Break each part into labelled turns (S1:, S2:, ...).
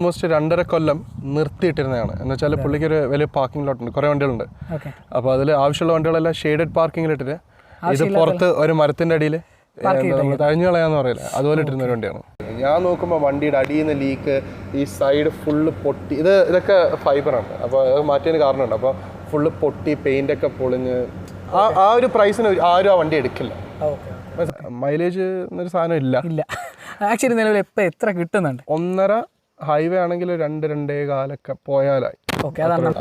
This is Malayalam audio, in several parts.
S1: ഓൾമോസ്റ്റ് 2.5 കൊല്ലം നിർത്തിയിട്ടിരുന്നതാണ്. എന്ന് വെച്ചാൽ പുള്ളിക്ക് ഒരു വലിയ പാർക്കിംഗ് ലോട്ടുണ്ട്, കുറേ വണ്ടികളുണ്ട്. അപ്പോൾ അതിൽ ആവശ്യമുള്ള വണ്ടികളെല്ലാം ഷെയ്ഡഡ് പാർക്കിങ്ങിലിട്ടിട്ട് ഇത് പുറത്ത് ഒരു മരത്തിൻ്റെ അടിയിൽ നമ്മൾ തഴഞ്ഞു കളയാന്ന് പറയില്ല, അതുപോലെ ഇട്ടിരുന്ന ഒരു വണ്ടിയാണ്. ഞാൻ നോക്കുമ്പോൾ വണ്ടിയുടെ അടിയിൽ നിന്ന് ലീക്ക്, ഈ സൈഡ് ഫുള്ള് പൊട്ടി, ഇതൊക്കെ ഫൈബറാണ്. അപ്പോൾ അത് മാറ്റിയതിന് കാരണമുണ്ട്. അപ്പോൾ ഫുള്ള് പൊട്ടി, പെയിൻ്റൊക്കെ പൊളിഞ്ഞ് ആ ഒരു പ്രൈസിന് ആരും ആ വണ്ടി എടുക്കില്ല. മൈലേജ് എന്നൊരു സാധനം ഇല്ല.
S2: ആക്ച്വലി നിലവിൽ ഇപ്പോൾ എത്ര കിട്ടുന്നുണ്ട്?
S1: 1.5 ഹൈവേ ആണെങ്കിൽ 2-2.25 പോയാലായി.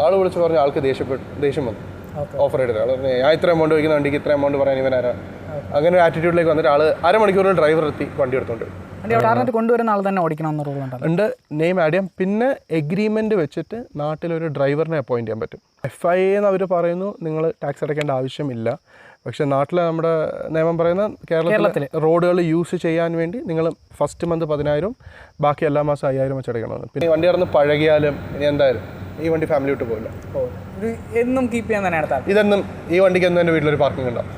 S1: ആള് വിളിച്ച് പറഞ്ഞ ആൾക്ക് ദേഷ്യം വന്നു. ഓഫർ ചെയ്തിട്ട് ആൾ പറഞ്ഞു ഞാൻ ഇത്ര എമൗണ്ട് വയ്ക്കുന്ന വണ്ടിക്ക് ഇത്ര എമൗണ്ട് പറയാൻ ഇവനാരാ, അങ്ങനെ ഒരു ആറ്റിറ്റ്യൂഡിലേക്ക് വന്നിട്ട് ആള് അരമണിക്കൂറിൽ ഡ്രൈവർ എത്തി വണ്ടി എടുത്തോണ്ട്
S2: കൊണ്ടുവരുന്ന ആൾ തന്നെ ഓടിക്കണം
S1: ഉണ്ട്. നെയിം ആഡ് ചെയ്യാം. പിന്നെ എഗ്രിമെന്റ് വെച്ചിട്ട് നാട്ടിലൊരു ഡ്രൈവറിനെ അപ്പോയിന്റ് ചെയ്യാൻ പറ്റും. FIA എന്ന് അവർ പറയുന്നു നിങ്ങൾ ടാക്സ് അടയ്ക്കേണ്ട ആവശ്യമില്ല. പക്ഷേ നാട്ടിൽ നമ്മുടെ നിയമം പറയുന്ന കേരളത്തിൽ റോഡുകൾ യൂസ് ചെയ്യാൻ വേണ്ടി നിങ്ങൾ ഫസ്റ്റ് മന്ത് 10,000, ബാക്കി എല്ലാ മാസം 5,000 വെച്ച് അടയ്ക്കണം. പിന്നെ വണ്ടി ഇറന്ന് പഴകിയാലും ഇനി എന്തായാലും ഈ വണ്ടി ഫാമിലി വിട്ട് പോകില്ല.
S2: എന്നും കീപ്പ് ചെയ്യാൻ തന്നെയാണ്
S1: ഇതെന്നും ഈ വണ്ടിക്ക് എന്നും എൻ്റെ വീട്ടിലൊരു പാർക്കിംഗ് ഉണ്ടാവും.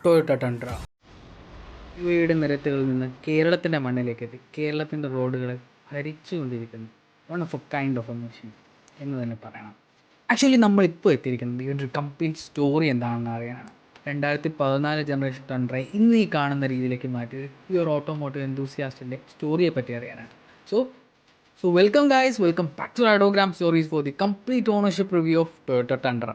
S2: ടൊയോട്ട ടണ്ട്ര ഇവയുടെ നിരത്തുകളിൽ നിന്ന് കേരളത്തിൻ്റെ മണ്ണിലേക്ക് എത്തി കേരളത്തിൻ്റെ റോഡുകളെ ഭരിച്ചുകൊണ്ടിരിക്കുന്നു. One of a kind of a machine എന്ന് തന്നെ പറയണം. ആക്ച്വലി നമ്മളിപ്പോൾ എത്തിയിരിക്കുന്നത് ഈ ഒരു കംപ്ലീറ്റ് സ്റ്റോറി എന്താണെന്ന് അറിയാനാണ്. 2014 ജനറേഷൻ ടണ്ട്ര ഇന്ന് ഈ കാണുന്ന രീതിയിലേക്ക് മാറ്റിയത് ഈ ഒരു ഓട്ടോമോട്ടീവ് എന്തൂസിയാസ്റ്റിൻ്റെ സ്റ്റോറിയെ പറ്റി അറിയാനാണ്. So welcome guys, welcome back to Rideogram stories for the complete ownership review of Toyota Tundra.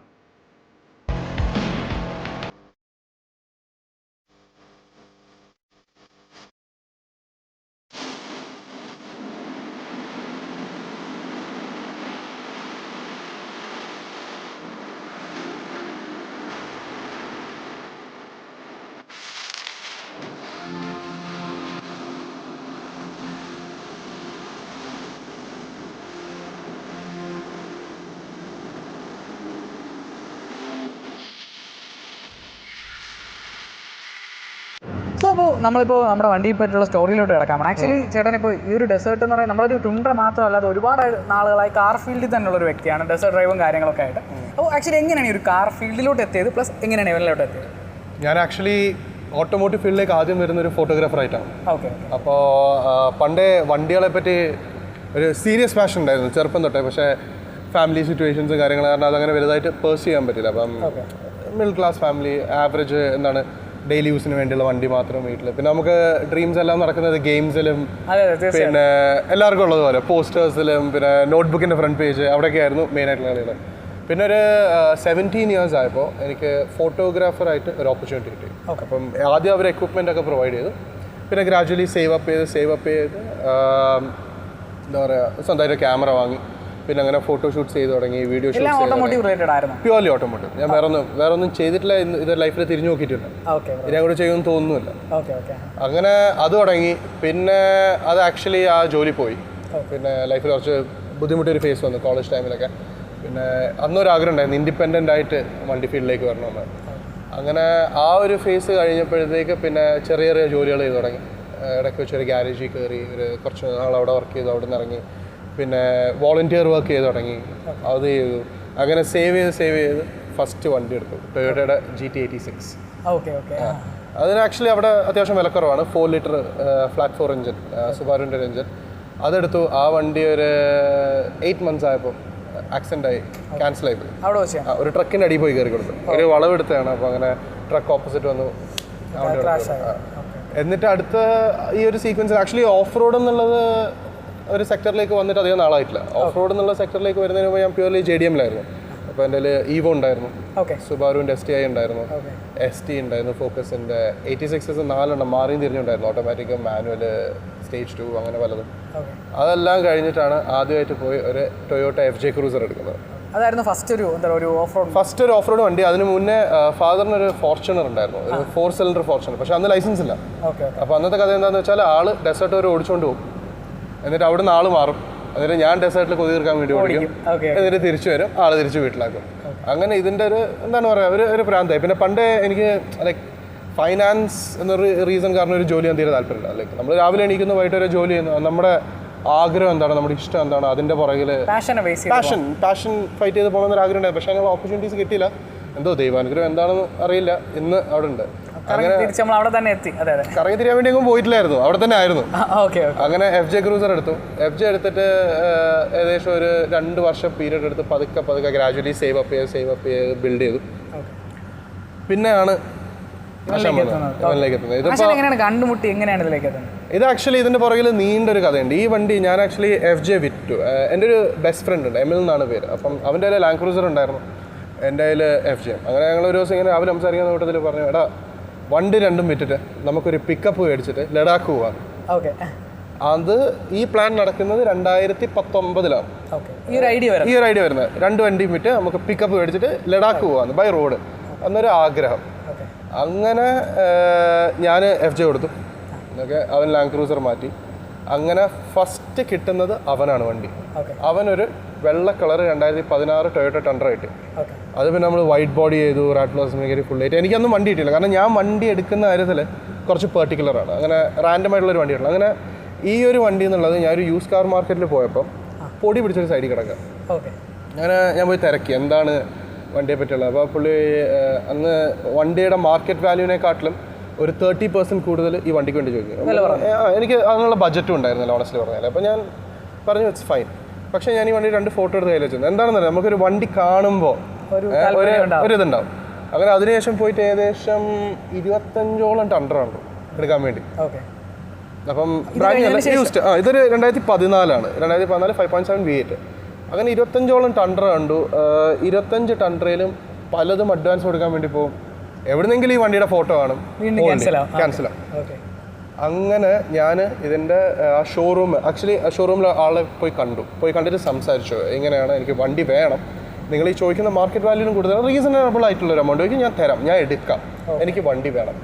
S2: അപ്പോൾ നമ്മളിപ്പോൾ നമ്മുടെ വണ്ടിയെ പറ്റിയുള്ള സ്റ്റോറിയിലോട്ട് കിടക്കാം. ആക്ച്വലി ചേട്ടൻ ഇപ്പോൾ ഈ ഒരു ഡെസേർട്ട് എന്ന് പറയുന്നത് നമ്മളൊരു ടണ്ട്ര മാത്രമല്ലാതെ ഒരുപാട് നാളുകളായി കാർ ഫീൽഡിൽ തന്നെയുള്ളൊരു വ്യക്തിയാണ്, ഡെസേർട്ട് ഡ്രൈവും കാര്യങ്ങളൊക്കെ ആയിട്ട്. അപ്പോൾ ആക്ച്വലി എങ്ങനെയാണ് ഈ ഒരു കാർ ഫീൽഡിലോട്ട് എത്തിയത്, പ്ലസ് എങ്ങനെയാണ് ഇവരിലോട്ട് എത്തിയത്?
S1: ഞാൻ ആക്ച്വലി ഓട്ടോമോട്ടീവ് ഫീൽഡിലേക്ക് ആദ്യം വരുന്നൊരു ഫോട്ടോഗ്രാഫറായിട്ടാണ്.
S2: ഓക്കെ.
S1: അപ്പോൾ പണ്ടേ വണ്ടികളെ പറ്റി ഒരു സീരിയസ് പാഷൻ ഉണ്ടായിരുന്നു ചെറുപ്പം തൊട്ടേ. പക്ഷേ ഫാമിലി സിറ്റുവേഷൻസും കാര്യങ്ങൾ കാരണം അതങ്ങനെ വലുതായിട്ട് പേഴ്സ് ചെയ്യാൻ പറ്റില്ല. അപ്പം മിഡിൽ ക്ലാസ് ഫാമിലി, ആവറേജ് എന്താണ് ഡെയിലി യൂസിന് വേണ്ടിയുള്ള വണ്ടി മാത്രം വീട്ടിൽ. പിന്നെ നമുക്ക് ഡ്രീംസ് എല്ലാം നടക്കുന്നത് ഗെയിംസിലും പിന്നെ എല്ലാവർക്കും ഉള്ളതുപോലെ പോസ്റ്റേഴ്സിലും പിന്നെ നോട്ട്ബുക്കിൻ്റെ ഫ്രണ്ട് പേജ് അവിടെയൊക്കെ ആയിരുന്നു മെയിനായിട്ടുള്ള കളികൾ. പിന്നെ ഒരു 17 ഇയേഴ്സ് ആയപ്പോൾ എനിക്ക് ഫോട്ടോഗ്രാഫറായിട്ട് ഒരു ഓപ്പർച്യൂണിറ്റി കിട്ടി. അപ്പം ആദ്യം അവർ എക്വിപ്മെൻ്റ് ഒക്കെ പ്രൊവൈഡ് ചെയ്തു. പിന്നെ ഗ്രാജുവലി സേവ് അപ്പ് ചെയ്ത് എന്താ പറയുക സ്വന്തമായിട്ട് ക്യാമറ വാങ്ങി. പിന്നെ അങ്ങനെ ഫോട്ടോഷൂട്ട്സ് ചെയ്ത് തുടങ്ങി, വീഡിയോ ഷൂട്ട്സ് പ്യുവർലി ഓട്ടോമോട്ടീവ്. ഞാൻ വേറെ ഒന്നും ചെയ്തിട്ടില്ല, ഇത് ലൈഫിൽ തിരിഞ്ഞു നോക്കിയിട്ടില്ല, ഇനി അങ്ങോട്ട് ചെയ്യുമെന്ന് തോന്നുന്നില്ല. അങ്ങനെ അത് തുടങ്ങി. പിന്നെ അത് ആക്ച്വലി ആ ജോലി പോയി. പിന്നെ ലൈഫിൽ കുറച്ച് ബുദ്ധിമുട്ടൊരു ഫേസ് വന്നു കോളേജ് ടൈമിലൊക്കെ. പിന്നെ അന്നൊരാഗ്രഹം ഉണ്ടായിരുന്നു ഇൻഡിപെൻഡൻ്റ് ആയിട്ട് വണ്ടി ഫീൽഡിലേക്ക് വരണമെന്ന്. അങ്ങനെ ആ ഒരു ഫേസ് കഴിഞ്ഞപ്പോഴത്തേക്ക് പിന്നെ ചെറിയ ചെറിയ ജോലികൾ ചെയ്ത് തുടങ്ങി. ഇടയ്ക്ക് വെച്ചൊരു ഗ്യാരേജിൽ കയറി കുറച്ച് നാൾ അവിടെ വർക്ക് ചെയ്തു, അവിടെ നിന്ന് ഇറങ്ങി. പിന്നെ വോളണ്ടിയർ വർക്ക് ചെയ്ത് തുടങ്ങി, അത് ചെയ്തു. അങ്ങനെ സേവ് ചെയ്ത് ഫസ്റ്റ് വണ്ടി എടുത്തു, ടൊയോട്ടയുടെ GT86. അതിന് ആക്ച്വലി അവിടെ അത്യാവശ്യം വിലക്കുറവാണ്. 4 ലിറ്റർ ഫ്ലാറ്റ് 4 എഞ്ചിൻ, സുബാരുവിൻ്റെ ഒരു എഞ്ചിൻ. അതെടുത്തു. ആ വണ്ടി ഒരു 8 മന്ത്സ് ആയപ്പോൾ ആക്സിഡൻ്റ് ആയി, ക്യാൻസൽ ആയി പോയി. ഒരു ട്രക്കിൻ്റെ അടിയിൽ പോയി കയറി കൊടുത്തു. ഒരു വളവെടുത്തതാണ്. അപ്പോൾ അങ്ങനെ ട്രക്ക് ഓപ്പോസിറ്റ് വന്നു, എന്നിട്ട് അടുത്ത ഈ ഒരു സീക്വൻസിൽ ആക്ച്വലി ഓഫ് റോഡ് എന്നുള്ളത് ഒരു സെക്ടറിലേക്ക് വന്നിട്ട് അധികം നാളായിട്ടില്ല. ഓഫ് റോഡ് എന്നുള്ള സെക്ടറിലേക്ക് വരുന്നതിന് മുമ്പ് ഞാൻ പ്യുവർലി JDM-ലായിരുന്നു. അപ്പോൾ എൻ്റെ ഈവോ ഉണ്ടായിരുന്നു, സുബാറുവിൻ്റെ STI ഉണ്ടായിരുന്നു, ST ഉണ്ടായിരുന്നു, ഫോക്കസിൻ്റെ 86 4 മാറിയും തിരിഞ്ഞുണ്ടായിരുന്നു, ഓട്ടോമാറ്റിക്, മാനുവൽ, സ്റ്റേജ് 2 അങ്ങനെ പലതും. അതെല്ലാം കഴിഞ്ഞിട്ടാണ് ആദ്യമായിട്ട് പോയി ഒരു ടൊയോട്ട FJ ക്രൂസർ എടുക്കുന്നത്.
S2: അതായിരുന്നു ഫസ്റ്റ് ഒരു ഓഫ് റോഡ്
S1: വണ്ടി. അതിന് മുന്നേ ഫാദറിനൊരു ഫോർച്യൂണർ ഉണ്ടായിരുന്നു, ഒരു 4 സിലിണ്ടർ ഫോർച്യൂണർ. പക്ഷെ അന്ന് ലൈസൻസ് ഇല്ല. അപ്പോൾ അന്നത്തെ കഥ എന്താണെന്ന് വെച്ചാൽ ആള് ഡെസേർട്ട് വരെ ഓടിച്ചുകൊണ്ട് പോകും, എന്നിട്ട് അവിടെ നിന്ന് ആൾ മാറും. എന്നിട്ട് ഞാൻ ഡെസേർട്ടിൽ കൊതി തീർക്കാൻ വേണ്ടി ഓടിക്കും, എന്നിട്ട് തിരിച്ചു വരും, ആൾ തിരിച്ച് വീട്ടിലാക്കും. അങ്ങനെ ഇതിൻ്റെ ഒരു എന്താണ് പറയുക ഒരു പ്രാന്തായി. പിന്നെ പണ്ടേ എനിക്ക് ലൈക്ക് ഫൈനാൻസ് എന്നൊരു റീസൺ കാരണം ഒരു ജോലി ചെയ്യാൻ തീരെ താല്പര്യമില്ല. ലൈക്ക് നമ്മൾ രാവിലെ എണീക്കുന്നു, വൈകിട്ട് വരെ ജോലി ചെയ്യുന്നു. നമ്മുടെ ആഗ്രഹം എന്താണ്, നമ്മുടെ ഇഷ്ടം എന്താണ്, അതിൻ്റെ പുറകിൽ പാഷൻ ഫൈറ്റ് ചെയ്ത് പോകണമെന്നൊരു ആഗ്രഹം ഉണ്ടായി. പക്ഷേ അതിനുള്ള ഓപ്പർച്യൂണിറ്റീസ് കിട്ടിയില്ല. എന്തോ ദൈവാനുഗ്രഹം എന്താണെന്ന് അറിയില്ല, ഇന്ന് അവിടെ ഉണ്ട്.
S3: തിരിച്ച് നമ്മൾ അവിടെ തന്നെ എത്തി. അതെ അതെ,
S1: കറങ്ങി തിരിയാൻ വേണ്ടി ഒന്നും പോയിട്ടില്ലായിരുന്നു, അവിടെ തന്നെ ആയിരുന്നു.
S3: ഓക്കെ.
S1: അങ്ങനെ FJ ക്രൂസർ എടുത്തു. FJ എടുത്തിട്ട് ഏകദേശം ഒരു 2 വർഷം പീരീഡ് എടുത്ത് പതുക്കെ ഗ്രാജുവലി സേവ് അപ്പ് ചെയ്ത് ബിൽഡ് ചെയ്തു. പിന്നെയാണ്
S3: എങ്ങനെയാണ് കണ്ടുമുട്ടി, എങ്ങനെയാണ് ഇതിലേക്ക് എത്തുന്നത്?
S1: ഇത് ആക്ച്വലി ഇതിന്റെ പുറകിൽ നീണ്ടൊരു കഥയുണ്ട്. ഈ വണ്ടി ഞാൻ ആക്ച്വലി FJ വിറ്റു. എൻ്റെ ഒരു ബെസ്റ്റ് ഫ്രണ്ട് ഉണ്ട്, എമിൽ എന്നാണ് പേര്. അപ്പം അവൻ്റെ കയ്യിൽ ലാൻഡ് ക്രൂസർ ഉണ്ടായിരുന്നു, എൻ്റെ കയ്യിൽ FJ. അങ്ങനെ ഞങ്ങൾ ഒരു ദിവസം ഇങ്ങനെ അവർ സംസാരിക്കുന്ന കൂട്ടത്തിൽ പറഞ്ഞു, എടാ വണ്ടി രണ്ടും വിറ്റിട്ട് നമുക്കൊരു പിക്കപ്പ് മേടിച്ചിട്ട് ലഡാക്ക് പോവാം.
S3: ഓക്കെ.
S1: അത് ഈ പ്ലാൻ നടക്കുന്നത് 2019
S3: ഈ ഒരു
S1: ഐഡിയ വരുന്നത്. 2 വണ്ടിയും വിറ്റ് നമുക്ക് പിക്കപ്പ് മേടിച്ചിട്ട് ലഡാക്ക് പോവാന്ന് ബൈ റോഡ്. അന്നൊരു ആഗ്രഹം. അങ്ങനെ ഞാൻ FJ കൊടുത്തു. ഓക്കെ, അവൻ ലാൻഡ് ക്രൂസർ മാറ്റി. അങ്ങനെ ഫസ്റ്റ് കിട്ടുന്നത് അവനാണ് വണ്ടി. അവനൊരു വെള്ള കളർ 2016 ടൊയോട്ട ടണ്ട്ര കിട്ടി. അത് പിന്നെ നമ്മൾ വൈറ്റ് ബോഡി ചെയ്തു, റാറ്റ്ലോസ് മേഖല ഫുൾ ആയിട്ട്. എനിക്കൊന്നും വണ്ടി കിട്ടിയില്ല, കാരണം ഞാൻ വണ്ടി എടുക്കുന്ന കാര്യത്തിൽ കുറച്ച് പെർട്ടിക്കുലറാണ്. അങ്ങനെ റാൻഡം ആയിട്ടുള്ളൊരു വണ്ടിയാണ്. അങ്ങനെ ഈ ഒരു വണ്ടി എന്നുള്ളത് ഞാനൊരു യൂസ് കാർ മാർക്കറ്റിൽ പോയപ്പോൾ പൊടി പിടിച്ചൊരു സൈഡിൽ കിടക്കുക. അങ്ങനെ ഞാൻ പോയി തിരക്കി എന്താണ് വണ്ടിയെ പറ്റിയുള്ളത്. അപ്പോൾ പുള്ളി അന്ന് വണ്ടിയുടെ മാർക്കറ്റ് വാല്യൂവിനെക്കാട്ടിലും ഒരു 30% കൂടുതൽ ഈ വണ്ടിക്ക് വേണ്ടി ചോദിക്കും. എനിക്ക് അതിനുള്ള ബഡ്ജറ്റും ഉണ്ടായിരുന്നില്ല ഓണസ്റ്റ്ലി പറഞ്ഞാൽ. അപ്പോൾ ഞാൻ പറഞ്ഞു ഇറ്റ്സ് ഫൈൻ. പക്ഷേ ഞാൻ ഈ വണ്ടി 2 ഫോട്ടോ എടുത്ത് കയ്യിൽ വെച്ചത് എന്താണെന്നറിയാം, നമുക്കൊരു വണ്ടി കാണുമ്പോൾ ഒരു ഇതുണ്ടാവും. അങ്ങനെ അതിനുശേഷം പോയിട്ട് ഏകദേശം 25ഓളം ടണ്ടർ ഉണ്ട് എടുക്കാൻ വേണ്ടി. അപ്പം ബ്രാൻഡ് യൂസ്ഡ് ഇതൊരു 2014 2014 5.7 V8. അങ്ങനെ 25ഓളം ടണ്ടർ കണ്ടു. 25 ടണ്ടറിലും പലതും അഡ്വാൻസ് കൊടുക്കാൻ വേണ്ടി പോകും. എവിടുന്നെങ്കിലും ഈ വണ്ടിയുടെ ഫോട്ടോ കാണും, ക്യാൻസലാവും. അങ്ങനെ ഞാൻ ഇതിൻ്റെ ആ ഷോറൂം ഷോറൂമിൽ ആളെ പോയി കണ്ടിട്ട് സംസാരിച്ചു, എങ്ങനെയാണ് എനിക്ക് വണ്ടി വേണം, നിങ്ങൾ ഈ ചോദിക്കുന്ന മാർക്കറ്റ് വാല്യൂനും കൂടുതൽ റീസണബിൾ ആയിട്ടുള്ളൊരു എമൗണ്ട് ചോദിക്കും, ഞാൻ തരാം, ഞാൻ എടുക്കാം, എനിക്ക് വണ്ടി വേണം.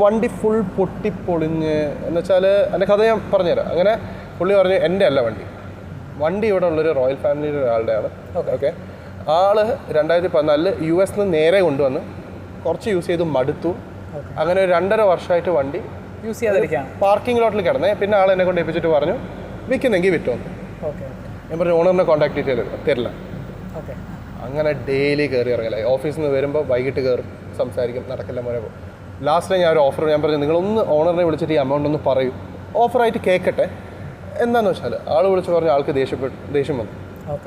S1: വണ്ടി ഫുൾ പൊട്ടിപ്പൊളിഞ്ഞ് എന്ന് വെച്ചാൽ എൻ്റെ കഥ ഞാൻ പറഞ്ഞുതരാം. അങ്ങനെ പുള്ളി പറഞ്ഞു എൻ്റെ അല്ല വണ്ടി ഇവിടെ ഉള്ളൊരു റോയൽ ഫാമിലിയുടെ ഒരാളുടെയാണ്. ഓക്കെ, ആള് 2014 US നേരെ കൊണ്ടുവന്ന് കുറച്ച് യൂസ് ചെയ്ത് മടുത്തു. അങ്ങനെ ഒരു 2.5 വർഷമായിട്ട് വണ്ടി
S3: യൂസ് ചെയ്യാതിരിക്കാം,
S1: പാർക്കിംഗ് ലോട്ടിൽ കിടന്നേ. പിന്നെ ആൾ എന്നെ കൊണ്ട് ഏൽപ്പിച്ചിട്ട് പറഞ്ഞു വിൽക്കുന്നെങ്കിൽ വിറ്റോന്ന്. ഞാൻ പറഞ്ഞു ഓണറിനെ കോൺടാക്ട് ചെയ്തിട്ട് തരില്ല. അങ്ങനെ ഡെയിലി കയറി ഇറങ്ങലായി. ഓഫീസിൽ നിന്ന് വരുമ്പോൾ വൈകിട്ട് കയറും, സംസാരിക്കും, നടക്കില്ല മോനെ പോകും. ലാസ്റ്റ് ഞാൻ ഒരു ഓഫർ ഞാൻ പറഞ്ഞു നിങ്ങളൊന്ന് ഓണറിനെ വിളിച്ചിട്ട് ഈ എമൗണ്ട് ഒന്ന് പറയൂ, ഓഫറായിട്ട് കേൾക്കട്ടെ. എന്താണെന്ന് വെച്ചാൽ ആൾ വിളിച്ച് പറഞ്ഞ ആൾക്ക് ദേഷ്യം വന്നു.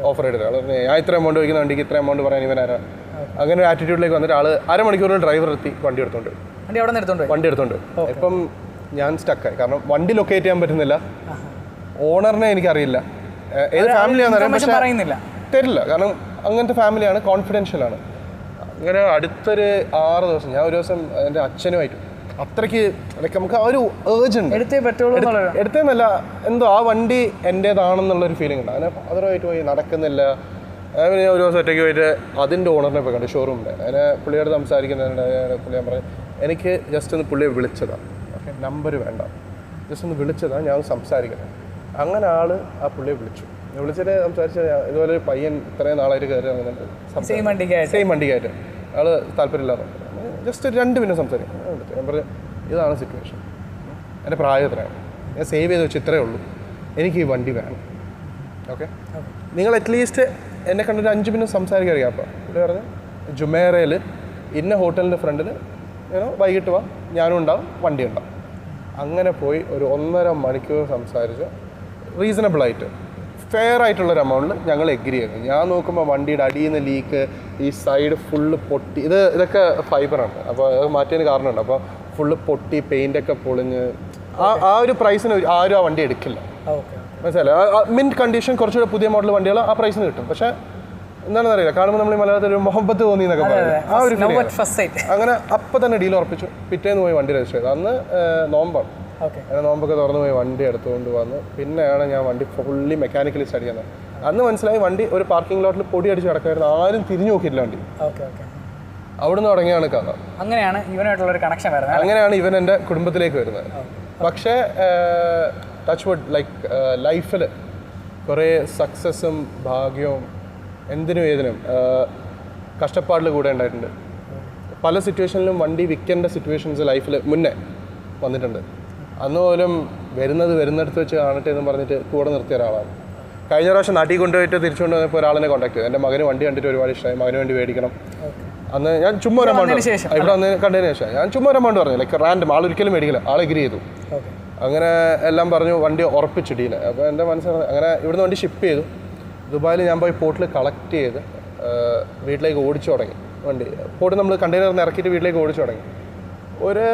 S1: ഓഫർ എടുത്തത് ആൾ പറഞ്ഞു ഞാൻ ഇത്ര എമൗണ്ട് വയ്ക്കുന്ന വണ്ടിക്ക് ഇത്ര എമൗണ്ട് പറയാൻ ഇവനാരാ. അങ്ങനെ ഒരു ആറ്റിറ്റ്യൂഡിലേക്ക് വന്നിട്ട് ആൾ അരമണിക്കൂറിൽ ഡ്രൈവർ എത്തി വണ്ടി എടുത്തോണ്ട്. ഇപ്പം ഞാൻ സ്റ്റക്കായി, കാരണം വണ്ടി ലൊക്കേറ്റ് ചെയ്യാൻ പറ്റുന്നില്ല. ഓണറിനെ എനിക്കറിയില്ല, ഏത് ഫാമിലിയാണെന്നറിയാം, പക്ഷേ തരില്ല, കാരണം അങ്ങനത്തെ ഫാമിലിയാണ്, കോൺഫിഡൻഷ്യലാണ്. അങ്ങനെ അടുത്തൊരു 6 ദിവസം ഞാൻ ഒരു ദിവസം എൻ്റെ അച്ഛനുമായിട്ട് അത്രയ്ക്ക് ലൈക്ക് നമുക്ക് ആ ഒരു ഏർജ് ഉണ്ട്, എടുത്തേന്നല്ല എന്തോ ആ വണ്ടി എൻ്റേതാണെന്നുള്ളൊരു ഫീലിംഗ് ഉണ്ട്. അങ്ങനെ ഫാദറുമായിട്ട് പോയി നടക്കുന്നില്ല. അങ്ങനെ ഞാൻ ഒരു ദിവസം ഒറ്റയ്ക്ക് പോയിട്ട് അതിൻ്റെ ഓണറിനെ പോയി കണ്ടു, ഷോറൂമിൻ്റെ. അങ്ങനെ പുള്ളിയോട് സംസാരിക്കുന്നുണ്ട്. പുള്ളി ഞാൻ പറഞ്ഞു എനിക്ക് ജസ്റ്റ് ഒന്ന് പുള്ളിയെ വിളിച്ചതാണ്, ഓക്കെ, നമ്പർ വേണ്ട, ജസ്റ്റ് ഒന്ന് വിളിച്ചതാണ്, ഞാൻ സംസാരിക്കട്ടെ. അങ്ങനെ ആ പുള്ളിയെ വിളിച്ചിട്ട് സംസാരിച്ച ഇതുപോലെ ഒരു പയ്യൻ ഇത്രയും നാളായിട്ട് കയറി വന്നിട്ട് സെയിം വണ്ടിക്കായിട്ട് ആൾ താല്പര്യമില്ലാതെ ജസ്റ്റ് ഒരു 2 മിനിറ്റ് സംസാരിക്കും. ഞാൻ പറഞ്ഞു ഇതാണ് സിറ്റുവേഷൻ, എൻ്റെ പ്രായം എത്രയാണ്, ഞാൻ സേവ് ചെയ്ത് വെച്ച് ഇത്രയേ ഉള്ളൂ, എനിക്ക് ഈ വണ്ടി വേണം. ഓക്കെ, നിങ്ങൾ അറ്റ്ലീസ്റ്റ് എന്നെ കണ്ടൊരു 5 മിനിറ്റ് സംസാരിക്കാൻ അറിയാം. അപ്പോൾ പുള്ളി പറഞ്ഞു ജുമേറയിൽ ഇന്ന ഹോട്ടലിൻ്റെ ഫ്രണ്ടിൽ വൈകിട്ട് വാ, ഞാനും ഉണ്ടാവും, വണ്ടി ഉണ്ടാവും. അങ്ങനെ പോയി ഒരു 1.5 മണിക്കൂർ സംസാരിച്ച് റീസണബിളായിട്ട് ഫെയർ ആയിട്ടുള്ളൊരു എമൗണ്ടിൽ ഞങ്ങൾ എഗ്രി ചെയ്തു. ഞാൻ നോക്കുമ്പോൾ വണ്ടിയുടെ അടിയിൽ നിന്ന് ലീക്ക്, ഈ സൈഡ് ഫുള്ള് പൊട്ടി, ഇതൊക്കെ ഫൈബറാണ്, അപ്പോൾ അത് മാറ്റിയതിന് കാരണമുണ്ട്. അപ്പോൾ ഫുള്ള് പൊട്ടി, പെയിൻ്റൊക്കെ പൊളിഞ്ഞ് ആ ഒരു പ്രൈസിന് ആരും ആ വണ്ടി എടുക്കില്ല, മനസ്സിലായി. മിൻറ്റ് കണ്ടീഷൻ കുറച്ചുകൂടെ പുതിയ മോഡൽ വണ്ടികൾ ആ പ്രൈസിന് കിട്ടും. പക്ഷേ എന്താണെന്ന് അറിയില്ല, കാണുമ്പോൾ നമ്മൾ ഈ മലയാളത്തിൽ ഒരു മുഹബത്ത് തോന്നി എന്നൊക്കെ പറയും, ആ ഒരു അങ്ങനെ അപ്പം തന്നെ ഡീൽ ഉറപ്പിച്ചു. പിറ്റേന്ന് പോയി വണ്ടി രജിസ്റ്റർ ചെയ്തു. അന്ന് നോമ്പാണ്. അങ്ങനെ നോമ്പൊക്കെ തുറന്നു പോയി വണ്ടി എടുത്തുകൊണ്ട് വന്ന് പിന്നെയാണ് ഞാൻ വണ്ടി ഫുള്ളി മെക്കാനിക്കലി സ്റ്റഡി ചെയ്യുന്നത്. അന്ന് മനസ്സിലായി വണ്ടി ഒരു പാർക്കിംഗ് ലോട്ടിൽ പൊടി അടിച്ച് കിടക്കായിരുന്നു, ആരും തിരിഞ്ഞു നോക്കിയില്ല വണ്ടി. അവിടുന്ന് തുടങ്ങിയാണ് കഥ.
S3: അങ്ങനെയാണ് ഇവനായിട്ടുള്ളൊരു കണക്ഷൻ വരുന്നത്.
S1: അങ്ങനെയാണ് ഇവൻ എൻ്റെ കുടുംബത്തിലേക്ക് വരുന്നത്. പക്ഷേ ടച്ച് വുഡ് ലൈക്ക് ലൈഫിൽ കുറേ സക്സസ്സും ഭാഗ്യവും എന്തിനും ഏതിനും കഷ്ടപ്പാടിൽ കൂടെ ഉണ്ടായിട്ടുണ്ട്. പല സിറ്റുവേഷനിലും വണ്ടി വിൽക്കേണ്ട സിറ്റുവേഷൻസ് ലൈഫിൽ മുന്നേ വന്നിട്ടുണ്ട്. അന്ന് പോലും വരുന്നിടത്ത് വെച്ച് കാണട്ടെ എന്ന് പറഞ്ഞിട്ട് കൂടെ നിർത്തിയ ഒരാളാണ്. കഴിഞ്ഞ പ്രാവശ്യം നാട്ടിൽ കൊണ്ടുപോയിട്ട് തിരിച്ചുകൊണ്ട് വന്നപ്പോൾ ഒരാളിനെ കോൺടാക്ട് ചെയ്തു. എൻ്റെ മകന് വണ്ടി കണ്ടിട്ട് ഒരുപാട് ഇഷ്ടമായി, മകന് വേണ്ടി മേടിക്കണം. അന്ന് ഞാൻ ചുമ്മാ ഒരു എമൗണ്ട്
S3: ശേഷം
S1: ഇവിടെ വന്ന് കണ്ടതിന് ശേഷം ഞാൻ ചുമ്മാ ഒരു എമൗണ്ട് പറഞ്ഞു ലൈക്ക് റാൻഡം ആളൊരിക്കലും മേടിക്കില്ല ആൾ എഗ്രി ചെയ്തു. അങ്ങനെ എല്ലാം പറഞ്ഞു വണ്ടി ഉറപ്പിച്ചു ഡീല്. അപ്പോൾ എൻ്റെ മനസ്സിൽ അങ്ങനെ ഇവിടുന്ന് വണ്ടി ഷിപ്പ് ചെയ്തു. ദുബായിൽ ഞാൻ പോയി പോർട്ടിൽ കളക്ട് ചെയ്ത് വീട്ടിലേക്ക് ഓടിച്ചു തുടങ്ങി. വണ്ടി പോർട്ടിൽ നമ്മൾ കണ്ടെയ്നറിൽ നിന്ന് ഇറക്കിയിട്ട് വീട്ടിലേക്ക് ഓടിച്ചു തുടങ്ങി. ഒരു